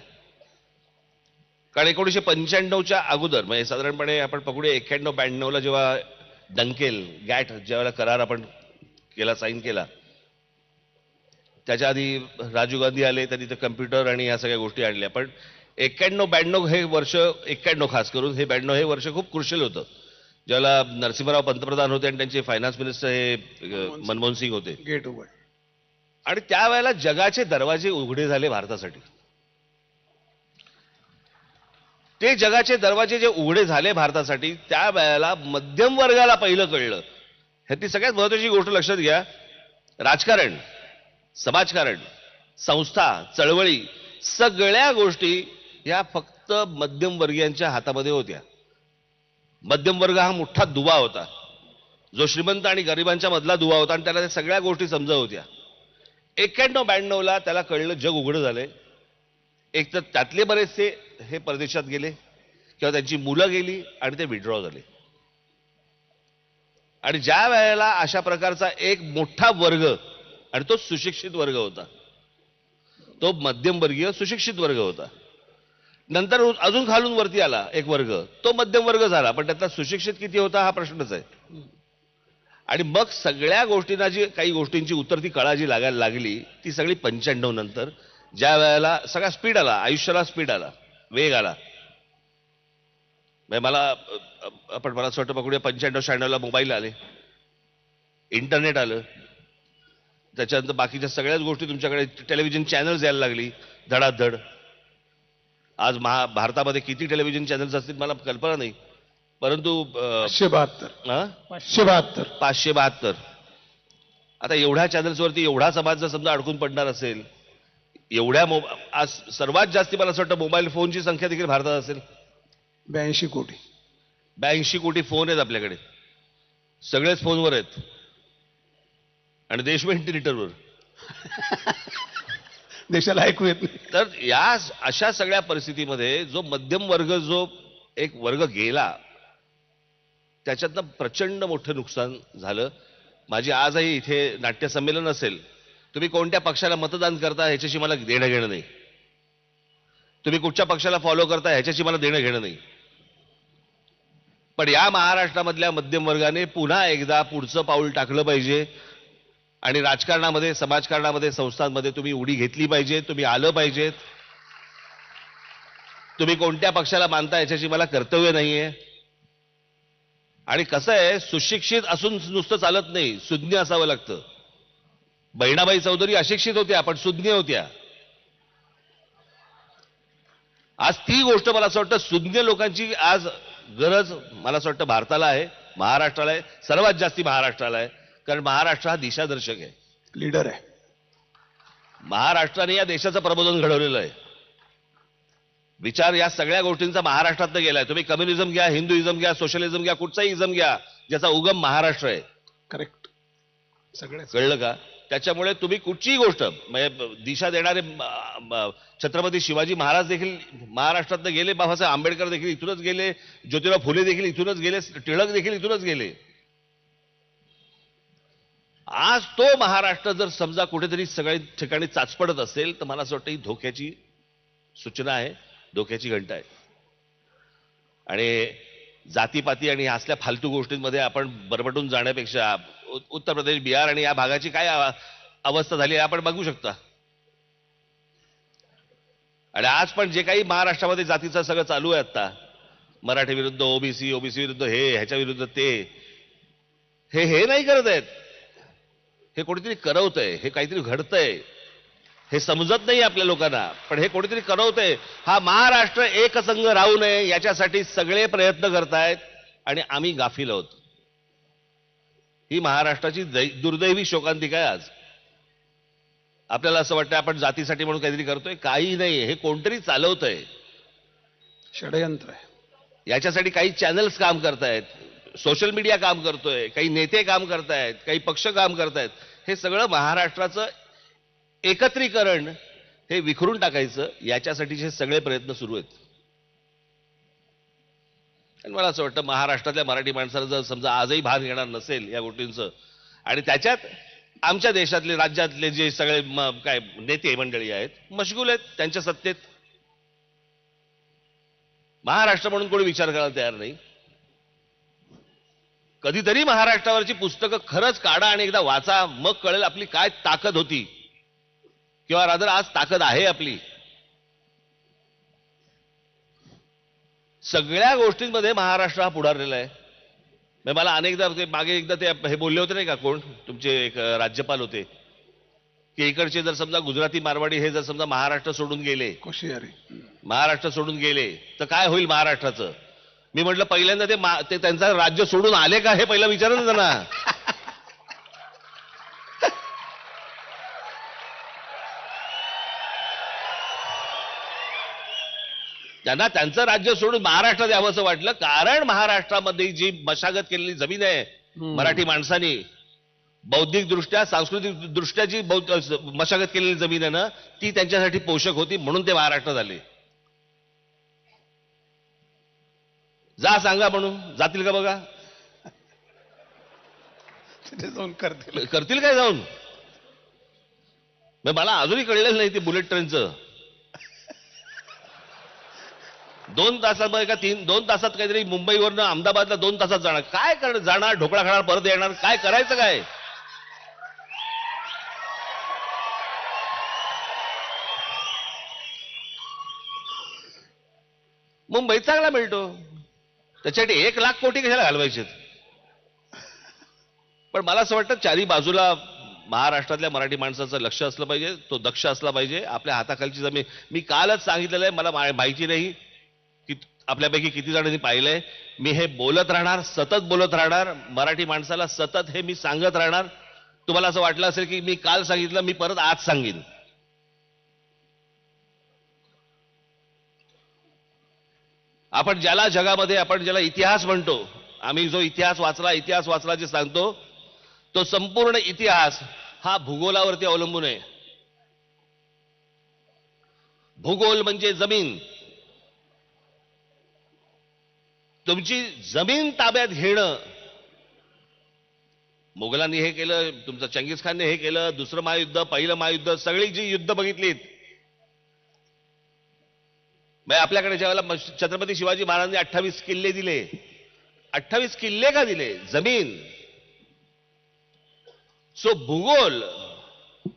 कारण 1995च्या अगोदर म्हणजे साधारणपणे आपण पकडूया 91-92ला जेव्हा डंकेल गॅट ज्यावेळेला करार आपण केला, साईन केला, त्याच्या आधी राजीव गांधी आले, त्यांनी ते कम्प्युटर आणि या सगळ्या गोष्टी आणल्या. पण 91-92 हे वर्ष, 91 खास करून हे 92 हे वर्ष खूप क्रुशियल होतं, ज्याला नरसिंहराव पंतप्रधान होते आणि त्यांचे फायनान्स मिनिस्टर हे मनमोहन सिंग होते. गेट उघड. आणि त्यावेळेला जगाचे दरवाजे उघडे झाले भारतासाठी. ते जगाचे दरवाजे जे उघडे झाले भारतासाठी, त्यावेळेला मध्यम वर्गाला पहिलं कळलं. ह्याची सगळ्यात महत्वाची गोष्ट लक्षात घ्या, राजकारण, समाजकारण, संस्था, चळवळी, सगळ्या गोष्टी ह्या फक्त मध्यमवर्गीयांच्या हातामध्ये होत्या. मध्यम वर्ग हा मोठा दुवा होता, जो श्रीमंत आणि गरिबांच्या मधला दुवा होता, आणि त्याला त्या सगळ्या गोष्टी समजत होत्या. 91-92ला त्याला कळलं जग उघडं झालंय. एक तर त्यातले बरेचसे हे परदेशात गेले किंवा त्यांची मुलं गेली आणि ते विड्रॉ झाले. आणि ज्या वेळेला अशा प्रकारचा एक मोठा वर्ग, आणि तो सुशिक्षित वर्ग होता, तो मध्यमवर्गीय सुशिक्षित वर्ग होता. नंतर अजून खालून वरती आला एक वर्ग, तो मध्यम वर्ग झाला, पण त्यातला सुशिक्षित किती होता हा प्रश्नच आहे. आणि मग सगळ्या गोष्टींना जी काही गोष्टींची उतरती कळा जी लागायला लागली ती सगळी 95 नंतर, ज्या वेळेला सगळा स्पीड आला, आयुष्याला स्पीड आला, वेग आला. मला मला असं वाटतं पकडूया 95-96ला मोबाईल आले, इंटरनेट आलं, त्याच्यानंतर बाकीच्या सगळ्याच गोष्टी तुमच्याकडे, टेलिव्हिजन चॅनल्स यायला लागली धडाधड. आज भारतामध्ये किती टेलिव्हिजन चॅनल्स असतील मला कल्पना नाही, परंतु 572. आता एवढ्या चॅनल्सवरती एवढा समाज जर समजा अडकून पडणार असेल, एवढ्या आज सर्वात जास्ती मला असं वाटतं मोबाईल फोनची संख्या देखील भारतात असेल 82 कोटी. 82 कोटी फोन आहेत आपल्याकडे, सगळेच फोनवर आहेत आणि देश व्हेंटिलेटरवर. देशाला ऐकू येत नाही. तर या अशा सगळ्या परिस्थितीमध्ये जो मध्यम वर्ग, जो एक वर्ग गेला, त्याच्यातनं प्रचंड मोठं नुकसान झालं. माझी आजही इथे नाट्यसंमेलन असेल, तुम्ही कोणत्या पक्षाला मतदान करता ह्याच्याशी मला देणं घेणं नाही, तुम्ही कुठच्या पक्षाला फॉलो करता ह्याच्याशी मला देणं घेणं नाही, पण या महाराष्ट्रामधल्या मध्यम वर्गाने पुन्हा एकदा पुढचं पाऊल टाकलं पाहिजे आणि राजकारणामध्ये, समाजकारणामध्ये, संस्थांमध्ये तुम्ही उडी घेतली पाहिजे, तुम्ही आलं पाहिजेत. तुम्ही कोणत्या पक्षाला मानता याच्याशी मला कर्तव्य नाहीये. आणि कसं आहे, सुशिक्षित असून नुसतं चालत नाही, सुज्ञ असावं लागतं. बहिणाबाई चौधरी अशिक्षित होत्या पण सुज्ञ होत्या. आज ती गोष्ट मला असं वाटतं, सुज्ञ लोकांची आज गरज मला असं वाटतं भारताला आहे, महाराष्ट्राला आहे, सर्वात जास्ती महाराष्ट्राला आहे. कारण महाराष्ट्र हा दिशादर्शक आहे, लीडर आहे. महाराष्ट्राने या देशाचं प्रबोधन घडवलेलं आहे. विचार या सगळ्या गोष्टींचा महाराष्ट्रातनं गेलाय. तुम्ही कम्युनिझम घ्या, हिंदुइझम घ्या, सोशलिझम घ्या, कुठचाही इझम घ्या, ज्याचा उगम महाराष्ट्र आहे. करेक्ट. सगळे कळलं का? त्याच्यामुळे तुम्ही कुठचीही गोष्ट म्हणजे दिशा देणारे छत्रपती शिवाजी महाराज देखील महाराष्ट्रातनं गेले, बाबासाहेब आंबेडकर देखील इथूनच गेले, ज्योतिराव फुले देखील इथूनच गेले, टिळक देखील इथूनच गेले. आज तो महाराष्ट्र जर समजा कुठेतरी सगळ्या ठिकाणी चाचपडत असेल तर मला असं वाटतं ही धोक्याची सूचना आहे, धोक्याची घंटा आहे. आणि जातीपाती आणि असल्या फालतू गोष्टींमध्ये आपण बरबटून जाण्यापेक्षा उत्तर प्रदेश, बिहार आणि या भागाची काय अवस्था झाली आहे आपण बघू शकता. आणि आज पण जे काही महाराष्ट्रामध्ये जातीचं सगळं चालू आहे आता, मराठी विरुद्ध ओबीसी, ओबीसी विरुद्ध हे, ह्याच्या विरुद्ध ते, हे नाही करत आहेत, हे कोणीतरी करवतंय, हे काहीतरी घडतंय, हे समजत नाही आपल्या लोकांना, पण हे कोणीतरी करवतंय. हा महाराष्ट्र एकसंघ राहू नये याच्यासाठी सगळे प्रयत्न करतायत आणि आम्ही गाफील आहोत. ही महाराष्ट्राची दुर्दैवी शोकांतिका आहे. आज आपल्याला असं वाटतं आपण जातीसाठी म्हणून काहीतरी करतोय, काही नाही, हे कोणतरी चालवतंय, षडयंत्र आहे. याच्यासाठी काही चॅनल्स काम करतायत, सोशल मीडिया काम करतोय, काही नेते काम करतायत, काही पक्ष काम करतायत. हे सगळं महाराष्ट्राचं एकत्रीकरण हे विखरून टाकायचं याच्यासाठीचे सगळे प्रयत्न सुरू आहेत. आणि मला असं वाटतं महाराष्ट्रातल्या मराठी माणसाला जर समजा आजही भान येणार नसेल या गोष्टींचं, आणि त्याच्यात आमच्या देशातले, राज्यातले जे सगळे काय नेते मंडळी आहेत मशगूल आहेत त्यांच्या सत्तेत, महाराष्ट्र म्हणून कोणी विचार करायला तयार नाही. कधीतरी महाराष्ट्रावरची पुस्तकं खरंच काढा आणि एकदा वाचा, मग कळेल आपली काय ताकद होती, किंवा रादर आज ताकद आहे आपली. सगळ्या गोष्टींमध्ये महाराष्ट्र हा पुढारलेला आहे. मला अनेकदा मागे एकदा ते हे बोलले होते नाही का, कोण तुमचे एक राज्यपाल होते, की इकडचे जर समजा गुजराती, मारवाडी हे जर समजा महाराष्ट्र सोडून गेले, महाराष्ट्र सोडून गेले तर काय होईल महाराष्ट्राचं. मी म्हटलं पहिल्यांदा ते त्यांचं राज्य सोडून आले का हे पहिलं विचारा ना त्यांना. त्यांना त्यांचं राज्य सोडून महाराष्ट्रात यावंसं वाटलं, कारण महाराष्ट्रामध्ये जी मशागत केलेली जमीन आहे मराठी माणसांनी, बौद्धिक दृष्ट्या, सांस्कृतिक दृष्ट्या जी मशागत केलेली जमीन आहे ना, ती त्यांच्यासाठी पोषक होती, म्हणून ते महाराष्ट्रात आले. जा सांगा म्हणून, जातील का बघा, जाऊन करतील काय जाऊन. मला अजूनही कळलेलं नाही ते बुलेट ट्रेनचं. 2 तासामध्ये का 2 तासात काहीतरी मुंबईवरनं अहमदाबादला 2 तासात जाणार. काय जाणार, ढोकळा खाणार, परत येणार, काय करायचं काय. मुंबईत चांगला मिळतो. त्याच्यासाठी 1,00,000 कोटी कशाला घालवायचे. पण मला असं वाटतं चारी बाजूला महाराष्ट्रातल्या मराठी माणसाचं लक्ष असलं पाहिजे, तो दक्ष असला पाहिजे. आपल्या हाताखालची जमीन, मी कालच सांगितलेलं आहे, मला माहिती नाही की आपल्यापैकी किती जणांनी पाहिलंय. मी हे बोलत राहणार, सतत बोलत राहणार, मराठी माणसाला सतत हे मी सांगत राहणार. तुम्हाला असं वाटलं असेल की मी काल सांगितलं, मी परत आज सांगेन. आपण ज्याला जगामध्ये, आपण ज्याला इतिहास म्हणतो, आम्ही जो इतिहास वाचला जे सांगतो, तो संपूर्ण इतिहास हा भूगोलावरती अवलंबून आहे. भूगोल म्हणजे जमीन. तुमची जमीन ताब्यात घेणं. मोगलांनी हे केलं, तुमचं चंगीज खानने हे केलं, दुसरं महायुद्ध, पहिलं महायुद्ध, सगळी जी युद्ध बघितलीत. आपल्याकडे ज्यावेळेला छत्रपती शिवाजी महाराजांनी 28 किल्ले दिले. 28 किल्ले का दिले? जमीन. सो भूगोल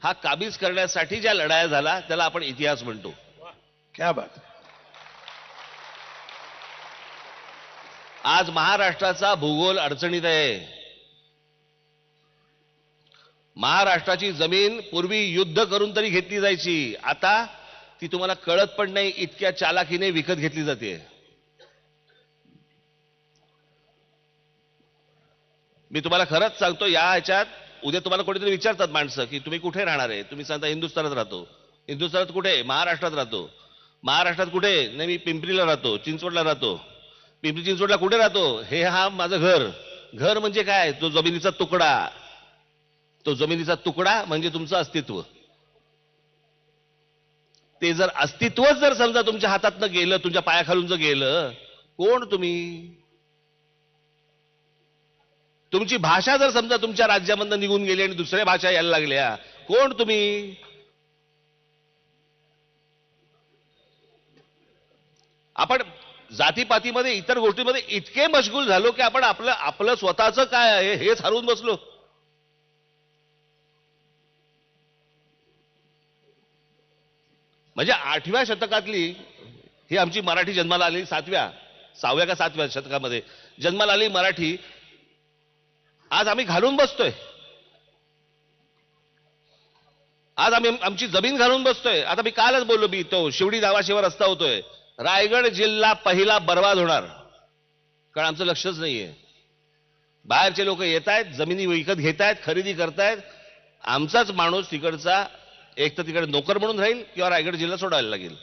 हा काबीज करण्यासाठी ज्या लढाया झाला त्याला आपण इतिहास म्हणतो. क्या बात. आज महाराष्ट्राचा भूगोल अडचणीत आहे. महाराष्ट्राची जमीन पूर्वी युद्ध करून तरी घेतली जायची, आता ती तुम्हाला कळत पण नाही, इतक्या चालाकीने विकत घेतली जाते. मी तुम्हाला खरंच सांगतो, या ह्याच्यात उद्या तुम्हाला कोणीतरी विचारतात माणसं की तुम्ही कुठे राहणार आहे, तुम्ही सांगता हिंदुस्थानात राहतो. हिंदुस्थानात कुठे? महाराष्ट्रात राहतो. महाराष्ट्रात कुठे? नाही, मी पिंपरीला राहतो, चिंचवडला राहतो. पिंपरी चिंचवडला कुठे राहतो? हे हा माझं घर. घर म्हणजे काय? तो जमिनीचा तुकडा. तो जमिनीचा तुकडा म्हणजे तुमचं अस्तित्व. ते जर अस्तित्वच जर समजा तुमच्या हातातनं गेलं, तुमच्या पायाखालून जर गेलं, कोण तुम्ही? तुमची भाषा जर समजा तुमच्या राज्यामधनं निघून गेली आणि दुसऱ्या भाषा यायला लागल्या, कोण तुम्ही? आपण जातीपातीमध्ये, इतर गोष्टींमध्ये इतके मशगूल झालो की आपण आपलं स्वतःचं काय आहे हेच हरवून बसलो. म्हणजे 8व्या शतकातली ही आमची मराठी जन्माला आलेली 6व्या का 7व्या शतकामध्ये जन्माला आलेली मराठी आज आम्ही घालून बसतोय. आज आम्ही आमची जमीन घालून बसतोय. आता मी कालच बोललो, मी तो शिवडी नावाशिवाय रस्ता होतोय, रायगड जिल्हा पहिला बर्बाद होणार, कारण आमचं लक्षच नाहीये. बाहेरचे लोक येत आहेत, जमिनी विकत घेत आहेत, खरेदी करतायत. आमचाच माणूस तिकडचा एक तर तिकडे नोकर म्हणून राहील किंवा रायगड जिल्हा सोडायला लागेल.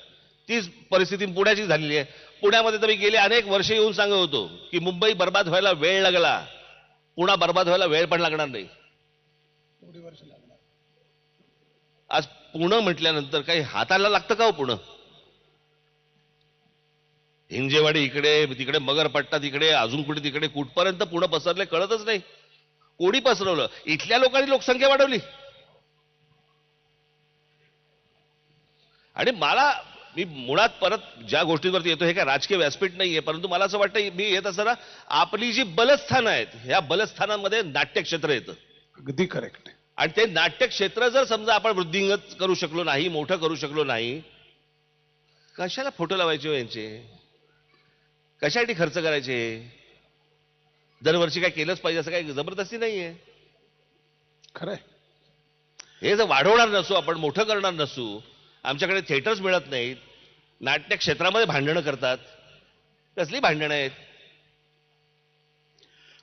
तीच परिस्थिती पुण्याची झालेली आहे. पुण्यामध्ये तर मी गेले अनेक वर्ष येऊन सांगत होतो की मुंबई बर्बाद व्हायला वेळ लागला, पुणा बर्बाद व्हायला वेळ पण लागणार नाही. आज पुणे म्हटल्यानंतर काही हाताला लागतं का हो? पुणे, हिंजेवाडी इकडे, तिकडे मगरपट्टा तिकडे, अजून कुठे तिकडे, कुठपर्यंत पुणे पसरले कळतच नाही. कोणी पसरवलं? इथल्या लोकांनी लोकसंख्या वाढवली. आणि मी मुळात परत ज्या गोष्टींवरती येतो, हे काय राजकीय व्यासपीठ नाहीये, परंतु मला असं वाटतं मी येत असताना आपली जी बलस्थानं आहेत, ह्या बलस्थानांमध्ये नाट्यक्षेत्र येतं. अगदी करेक्ट. आणि ते नाट्यक्षेत्र जर समजा आपण वृद्धिंगत करू शकलो नाही, मोठं करू शकलो नाही, कशाला फोटो लावायचे यांचे? कशासाठी खर्च करायचे? दरवर्षी काय केलंच पाहिजे असं काही जबरदस्ती नाहीये. खरंय. हे जर वाढवणार नसू, आपण मोठं करणार नसू, आमच्याकडे थिएटर्स मिळत नाहीत, नाट्य क्षेत्रामध्ये भांडणं करतात, कसली भांडणं आहेत?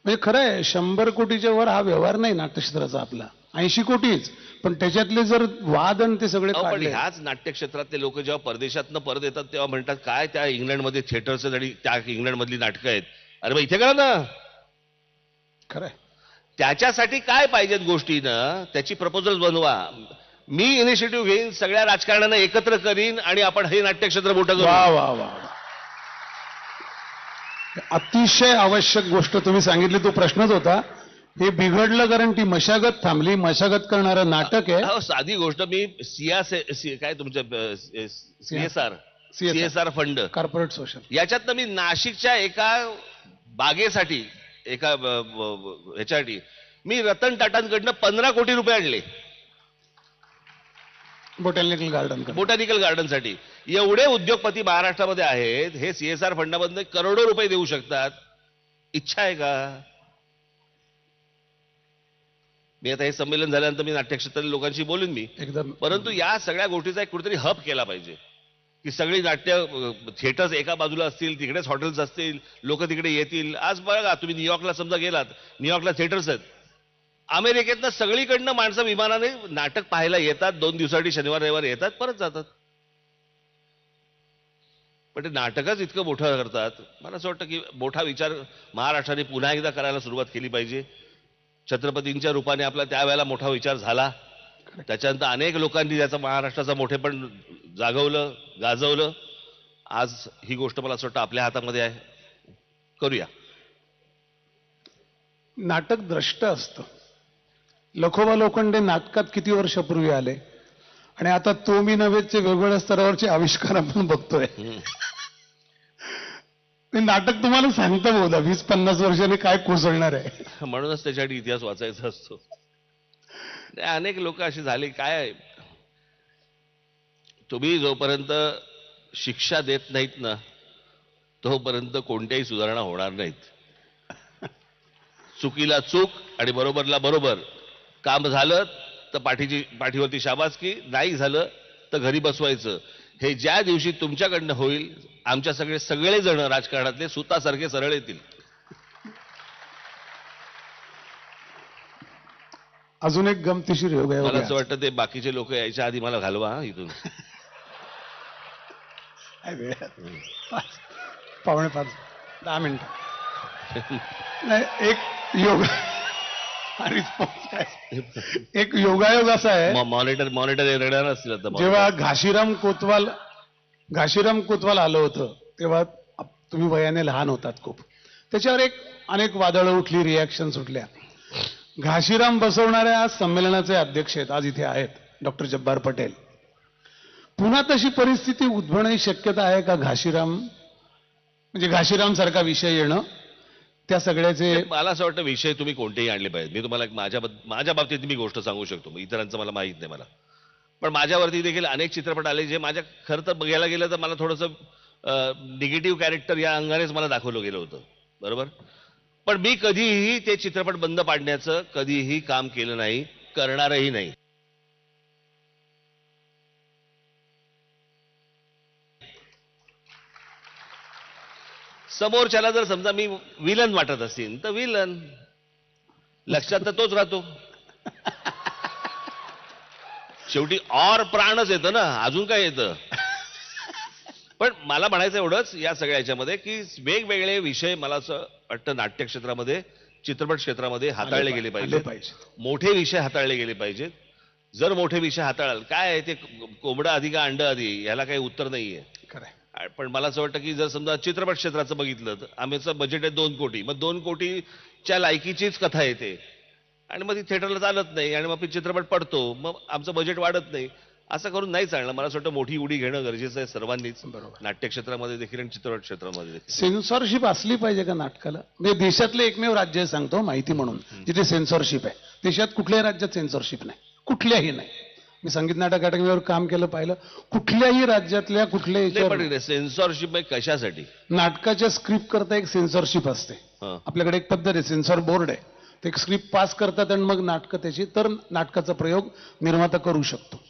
म्हणजे खरं आहे, 100 कोटीच्या वर हा व्यवहार नाही नाट्यक्षेत्राचा आपला. 80 कोटीच, पण त्याच्यातले जर वाद आणि ते सगळे पण काढले. ह्याच नाट्यक्षेत्रातले लोक जेव्हा परदेशातनं परत येतात तेव्हा म्हणतात काय त्या इंग्लंडमध्ये थिएटर्स आणि त्या इंग्लंडमधली नाटकं आहेत. अरे मग इथे करा ना. खरंय. त्याच्यासाठी काय पाहिजेत गोष्टीनं, त्याची प्रपोजल बनवा. मी इनिशिएटिव्ह घेईन, सगळ्या राजकारण्यांना एकत्र करीन आणि आपण हे नाट्यक्षेत्र मोठं करू. वा वा वा. अतिशय आवश्यक गोष्ट तुम्ही सांगितली, तो प्रश्नच होता. हे बिघडलं कारण ती मशागत थांबली. मशागत करणारं नाटक आहे. साधी गोष्ट, मी काय तुमचं सीएसआर फंड, कॉर्पोरेट सोशल, याच्यातनं मी नाशिकच्या एका बागेसाठी, एका ह्याच्यासाठी मी रतन टाटांकडनं 15 कोटी रुपये आणले. बोटॅनिकल गार्डन बोटॅनिकल गार्डनसाठी एवढे उद्योगपती महाराष्ट्रामध्ये आहेत, हे CSR फंडामधून करोडो रुपये देऊ शकतात. इच्छा आहे का? मी आता हे संमेलन झाल्यानंतर मी नाट्यक्षेत्रातील लोकांशी बोलून मी एकदम. परंतु या सगळ्या गोष्टीचा एक कुठेतरी हब केला पाहिजे की सगळी नाट्य थिएटर्स एका बाजूला असतील, तिकडेच हॉटेल्स असतील, लोक तिकडे येतील. आज बघा तुम्ही न्यूयॉर्कला समजा गेलात, न्यूयॉर्कला थिएटर्स आहेत. अमेरिकेतनं सगळीकडनं माणसं विमानाने नाटक पाहायला येतात, 2 दिवसासाठी शनिवार रविवार येतात, परत जातात. पण ते नाटकच इतकं मोठं करतात. मला असं वाटतं की मोठा विचार महाराष्ट्राने पुन्हा एकदा करायला सुरुवात केली पाहिजे. छत्रपतींच्या रूपाने आपला त्यावेळेला मोठा विचार झाला, त्याच्यानंतर अनेक लोकांनी त्याचा महाराष्ट्राचा मोठेपण जागवलं, गाजवलं. आज ही गोष्ट मला असं वाटतं आपल्या हातामध्ये आहे. करूया. नाटक द्रष्ट असतं. लखोबा लोखंडे नाटकात किती वर्षापूर्वी आले आणि आता तो मी नव्हेचे वेगवेगळ्या स्तरावरचे आविष्कार आपण बघतोय. ते नाटक तुम्हाला सांगतं बहुधा 20-50 वर्षांनी काय कोसळणार आहे. म्हणूनच त्याच्यासाठी इतिहास वाचायचा असतो. अनेक लोक अशी झाली. काय तुम्ही जोपर्यंत शिक्षा देत नाहीत ना, तोपर्यंत कोणत्याही सुधारणा होणार नाहीत. चुकीला चूक आणि बरोबरला बरोबर. काम झालं तर पाठीवरती शाबासकी, नाही झालं तर घरी बसवायचं. हे ज्या दिवशी तुमच्याकडनं होईल, आमच्या सगळे जण राजकारणातले सुतासारखे सरळ येतील. अजून एक गमतीशीर योग आहे. मला असं वाटतं ते बाकीचे लोक यायच्या आधी मला घालवा हा इथून. 5:45 मिनिटं. नाही, एक योग एक योगायोग असा आहे. मॉनिटर येणार असतील आता. जेव्हा घाशीराम कोतवाल आलं होतं तेव्हा तुम्ही वयाने लहान होतात खूप. त्याच्यावर अनेक वादळं उठली, रिॲक्शन सुटल्या. घाशीराम बसवणाऱ्या आज संमेलनाचे अध्यक्ष आहेत, आज इथे आहेत, डॉक्टर जब्बार पटेल. पुन्हा तशी परिस्थिती उद्भवण्याची शक्यता आहे का? घाशीराम सारखा विषय येणं त्या सगळ्याचे. मला असं वाटतं विषय तुम्ही कोणतेही आणले पाहिजे. मी तुम्हाला माझ्या बाबतीत मी गोष्ट सांगू शकतो, इतरांचं मला माहित नाही मला. पण माझ्यावरती देखील अनेक चित्रपट आले जे माझ्या खरं तर बघायला गेलं तर मला थोडंसं निगेटिव्ह कॅरेक्टर या अंगानेच मला दाखवलं गेलं होतं, बरोबर. पण मी कधीही ते चित्रपट बंद पाडण्याचं कधीही काम केलं नाही, करणारही नाही. समोरच्याला जर समजा मी विलन वाटत असेल तर विलन, लक्षात तर तोच राहतो. शेवटी और प्राणच येतं ना, अजून काय येतं. पण मला म्हणायचं एवढंच या सगळ्या ह्याच्यामध्ये की वेगवेगळे विषय मला असं वाटतं नाट्य क्षेत्रामध्ये, चित्रपट क्षेत्रामध्ये हाताळले गेले पाहिजेत. मोठे विषय हाताळले गेले पाहिजेत. जर मोठे विषय हाताळाल, काय आहे ते कोंबडा आधी का अंड आधी, याला काही उत्तर नाहीये. पण मला असं वाटतं की जर समजा चित्रपट क्षेत्राचं बघितलं तर आमचं बजेट आहे 2 कोटी, मग 2 कोटीच्या लायकीचीच कथा येते आणि मग ती थिएटरला चालत नाही आणि मग चित्रपट पडतो, मग आमचं बजेट वाढत नाही. असं करून नाही चालणार. मला असं वाटतं मोठी उडी घेणं गरजेचं आहे सर्वांनीच, नाट्य क्षेत्रामध्ये देखील आणि चित्रपट क्षेत्रामध्ये देखील. सेन्सॉरशिप असली पाहिजे का नाटकाला? म्हणजे देशातलं एकमेव राज्य सांगतो माहिती म्हणून जिथे सेन्सॉरशिप आहे. देशात कुठल्याही राज्यात सेन्सॉरशिप नाही, कुठल्याही नाही. मी संगीत नाटक अकादमीवर काम केलं, पाहिलं, कुठल्याही राज्यातल्या कुठल्याही सेन्सॉरशिप कशासाठी? नाटकाच्या स्क्रिप्ट करता एक सेन्सॉरशिप असते. आपल्याकडे एक पद्धत आहे, सेन्सॉर बोर्ड आहे. ते एक स्क्रिप्ट पास करतात आणि मग नाटकं त्याची, तर नाटकाचा प्रयोग निर्माता करू शकतो.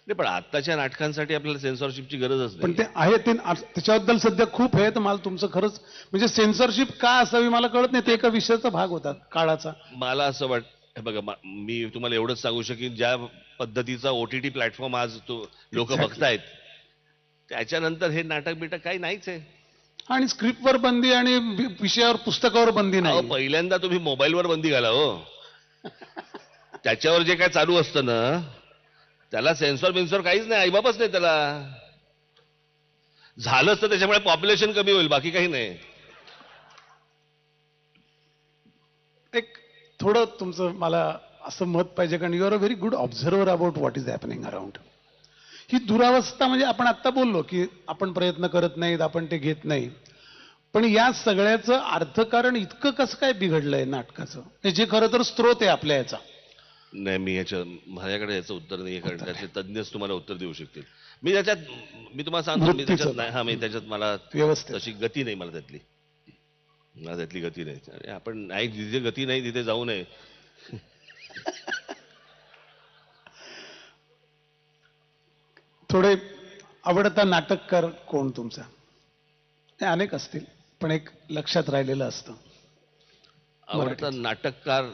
नाही, पण आत्ताच्या नाटकांसाठी आपल्याला सेन्सॉरशिपची गरजच नाही. पण ते आहे, ते त्याच्याबद्दल सध्या खूप आहे. तर मला तुमचं खरंच म्हणजे सेन्सॉरशिप का असावी मला कळत नाही. ते एका विषयाचा भाग होता काळाचा. मला असं वाटतं, बघा मी तुम्हाला एवढंच सांगू शकेन, ज्या पद्धतीचा OTT प्लॅटफॉर्म आज लोक बघतायत, त्याच्यानंतर हे नाटक बिटक काही नाहीच आहे. आणि स्क्रिप्टवर बंदी आणि विषयावर पुस्तकावर बंदी नाही. पहिल्यांदा तुम्ही मोबाईलवर बंदी घाला हो. त्याच्यावर जे काय चालू असतं ना त्याला सेन्सॉर बिन्सॉर काहीच नाही, आईबापच नाही त्याला. झालंच तर त्याच्यामुळे पॉप्युलेशन कमी होईल, बाकी काही नाही. एक थोडं तुमचं मला असं मत पाहिजे, कारण you are a very good observer about what is happening around. ही दुरावस्था म्हणजे आपण आत्ता बोललो की आपण प्रयत्न करत नाहीत, आपण ते घेत नाही. पण या सगळ्याचं अर्थकारण इतकं कसं काय बिघडलंय नाटकाचं, जे खरं तर स्रोत आहे आपल्या याचा. नाही, माझ्याकडे याचं उत्तर नाही, कारण त्याचे तज्ञच तुम्हाला उत्तर देऊ शकतील. मी तुम्हाला सांगतो, मी वृत्तीचं. त्याच्यात नाही, हा, मी त्याच्यात मला व्यवस्थित. तशी गती नाही, मला त्यातली गती नाही. अरे, आपण नाही, जिथे गती नाही तिथे जाऊ नये. थोडे आवडता नाटककार कोण तुमचा? हे अनेक असतील, पण एक लक्षात राहिलेलं असतं. आवडता नाटककार,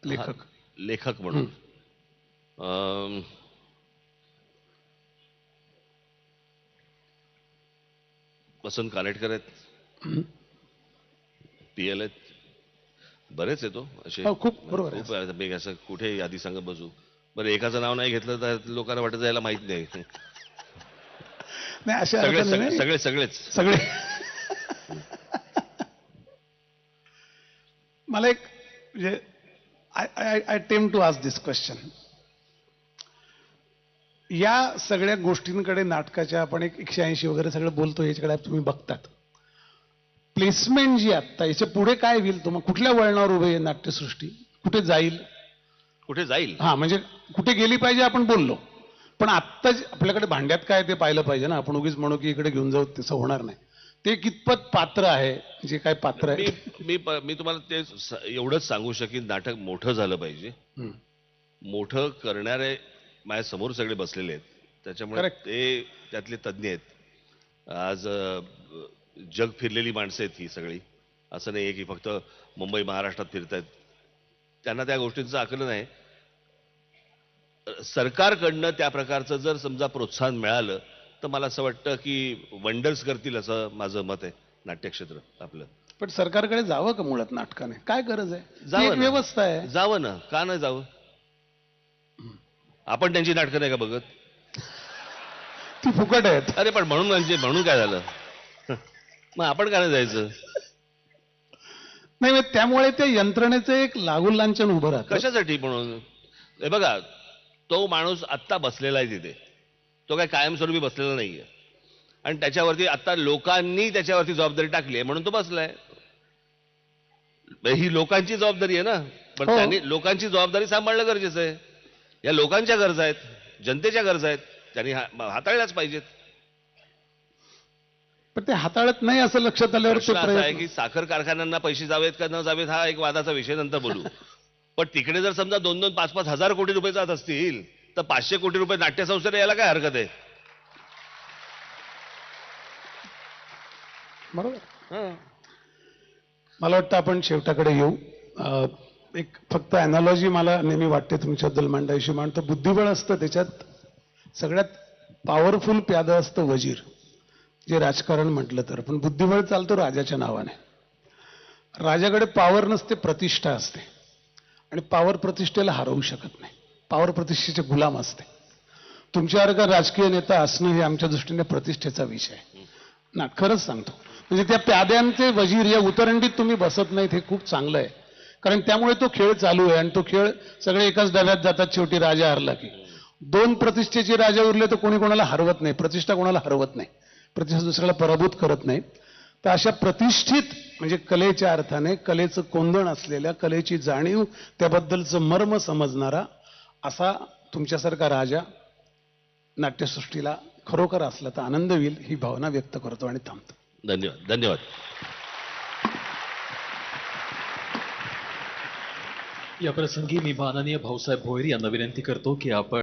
लेखक. लेखक म्हणून वसंत कानेटकर आहेत, PL आहेत, बरेच येतो असे. हो, खूप बरोबर आहे. खूप आहेत. मी असं कुठे यादी सांगत बसू. बरं, एकाचं नाव नाही घेतलं तर लोकांना वाटत यायला माहित नाही. नाही, अशा अर्थाने नाही. सगळेच. सगळे. मला एक म्हणजे I tend to ask this question. या सगळ्या गोष्टींकडे नाटकाच्या आपण एक 180 वगैरे सगळं बोलतो, याच्याकडे तुम्ही बघतात. प्लेसमेंट जी आत्ता याच्या पुढे काय होईल? तुम्हाला कुठल्या वळणावर उभे आहे नाट्यसृष्टी? कुठे जाईल? हा, म्हणजे कुठे गेली पाहिजे आपण बोललो, पण आत्ता आपल्याकडे भांड्यात काय ते पाहिलं पाहिजे ना. आपण उगीच म्हणू की इकडे घेऊन जाऊ, तसं होणार नाही. ते कितपत पात्र आहे, जे काय पात्र आहे. मी तुम्हाला ते एवढंच सांगू शकीन, नाटक मोठं झालं पाहिजे. मोठं करणारे माझ्या समोर सगळे बसलेले आहेत, त्याच्यामुळे ते त्यातले तज्ज्ञ आहेत. आज जग फिरलेली माणसं आहेत ही सगळी. असं नाही की फक्त मुंबई महाराष्ट्रात फिरतायत. त्यांना त्या गोष्टींचं आकलन आहे. सरकारकडनं त्या प्रकारचं जर समजा प्रोत्साहन मिळालं तर मला असं वाटतं की वंडर्स करतील, असं माझं मत आहे. नाट्यक्षेत्र आपलं. पण सरकारकडे जावं का मुळात नाटकाने? काय गरज आहे? जावं एक ना. व्यवस्था आहे. जावं ना, का नाही जावं? आपण त्यांची नाटकं नाही का बघत? ती फुकट आहेत. अरे, पण म्हणून काय झालं? मग आपण का नाही जायचं? नाही, त्यामुळे त्या यंत्रणेचं एक लागून लांछन उभं राहतं. कशासाठी? म्हणून हे बघा, तो माणूस आत्ता बसलेला आहे तिथे, तो काय कायमस्वरूपी बसलेला नाहीये, आणि त्याच्यावरती आता लोकांनी त्याच्यावरती जबाबदारी टाकली आहे म्हणून तो बसलाय. ही लोकांची जबाबदारी आहे ना, पण हो. त्यांनी लोकांची जबाबदारी सांभाळणं गरजेचं आहे. या लोकांच्या गरजा आहेत, जनतेच्या गरजा आहेत, त्यांनी हाताळल्याच पाहिजेत. पण ते हाताळत नाही असं लक्षात आल्यावर ते प्रश्न असा आहे प्रयत्न. की साखर कारखान्यांना पैसे जावेत का न जावेत हा एक वादाचा विषय, नंतर बोलू. पण तिकडे जर समजा 2-2, 5-5 हजार कोटी रुपये जात असतील तर 500 कोटी रुपये नाट्यसंस्थेला यायला काय हरकत आहे? बरोबर. मला वाटतं आपण शेवटाकडे येऊ. एक फक्त अॅनॉलॉजी मला नेहमी वाटते तुमच्याबद्दल मांडायची. मांडतं बुद्धिबळ असतं, त्याच्यात सगळ्यात पॉवरफुल प्यादं असतं वजीर, जे राजकारण म्हटलं तर. पण बुद्धिबळ चालतो राजाच्या नावाने. राजाकडे पॉवर नसते, प्रतिष्ठा असते, आणि पॉवर प्रतिष्ठेला हरवू शकत नाही. पॉवर प्रतिष्ठेचे गुलाम असते. तुमच्यासारखा राजकीय नेता असणं हे आमच्या दृष्टीने प्रतिष्ठेचा विषय आहे ना. खरंच सांगतो, म्हणजे त्या प्याद्यांचे वजीर या उतरंडीत तुम्ही बसत नाहीत, हे खूप चांगलं आहे. कारण त्यामुळे तो खेळ चालू आहे, आणि तो खेळ सगळे एकाच डब्यात जातात. शेवटी राजा हरला की 2 प्रतिष्ठेचे राजा उरले तर कोणी कोणाला हरवत नाही. प्रतिष्ठा कोणाला हरवत नाही, प्रतिष्ठा दुसऱ्याला पराभूत करत नाही. तर अशा प्रतिष्ठित, म्हणजे कलेच्या अर्थाने कलेचं कोंदण असलेल्या, कलेची जाणीव, त्याबद्दलचं मर्म समजणारा असा तुमच्यासारखा राजा नाट्यसृष्टीला खरोखर असला तर आनंद होईल, ही भावना व्यक्त करतो आणि थांबतो. धन्यवाद. या प्रसंगी मी माननीय भाऊसाहेब भोईर यांना विनंती करतो की आपण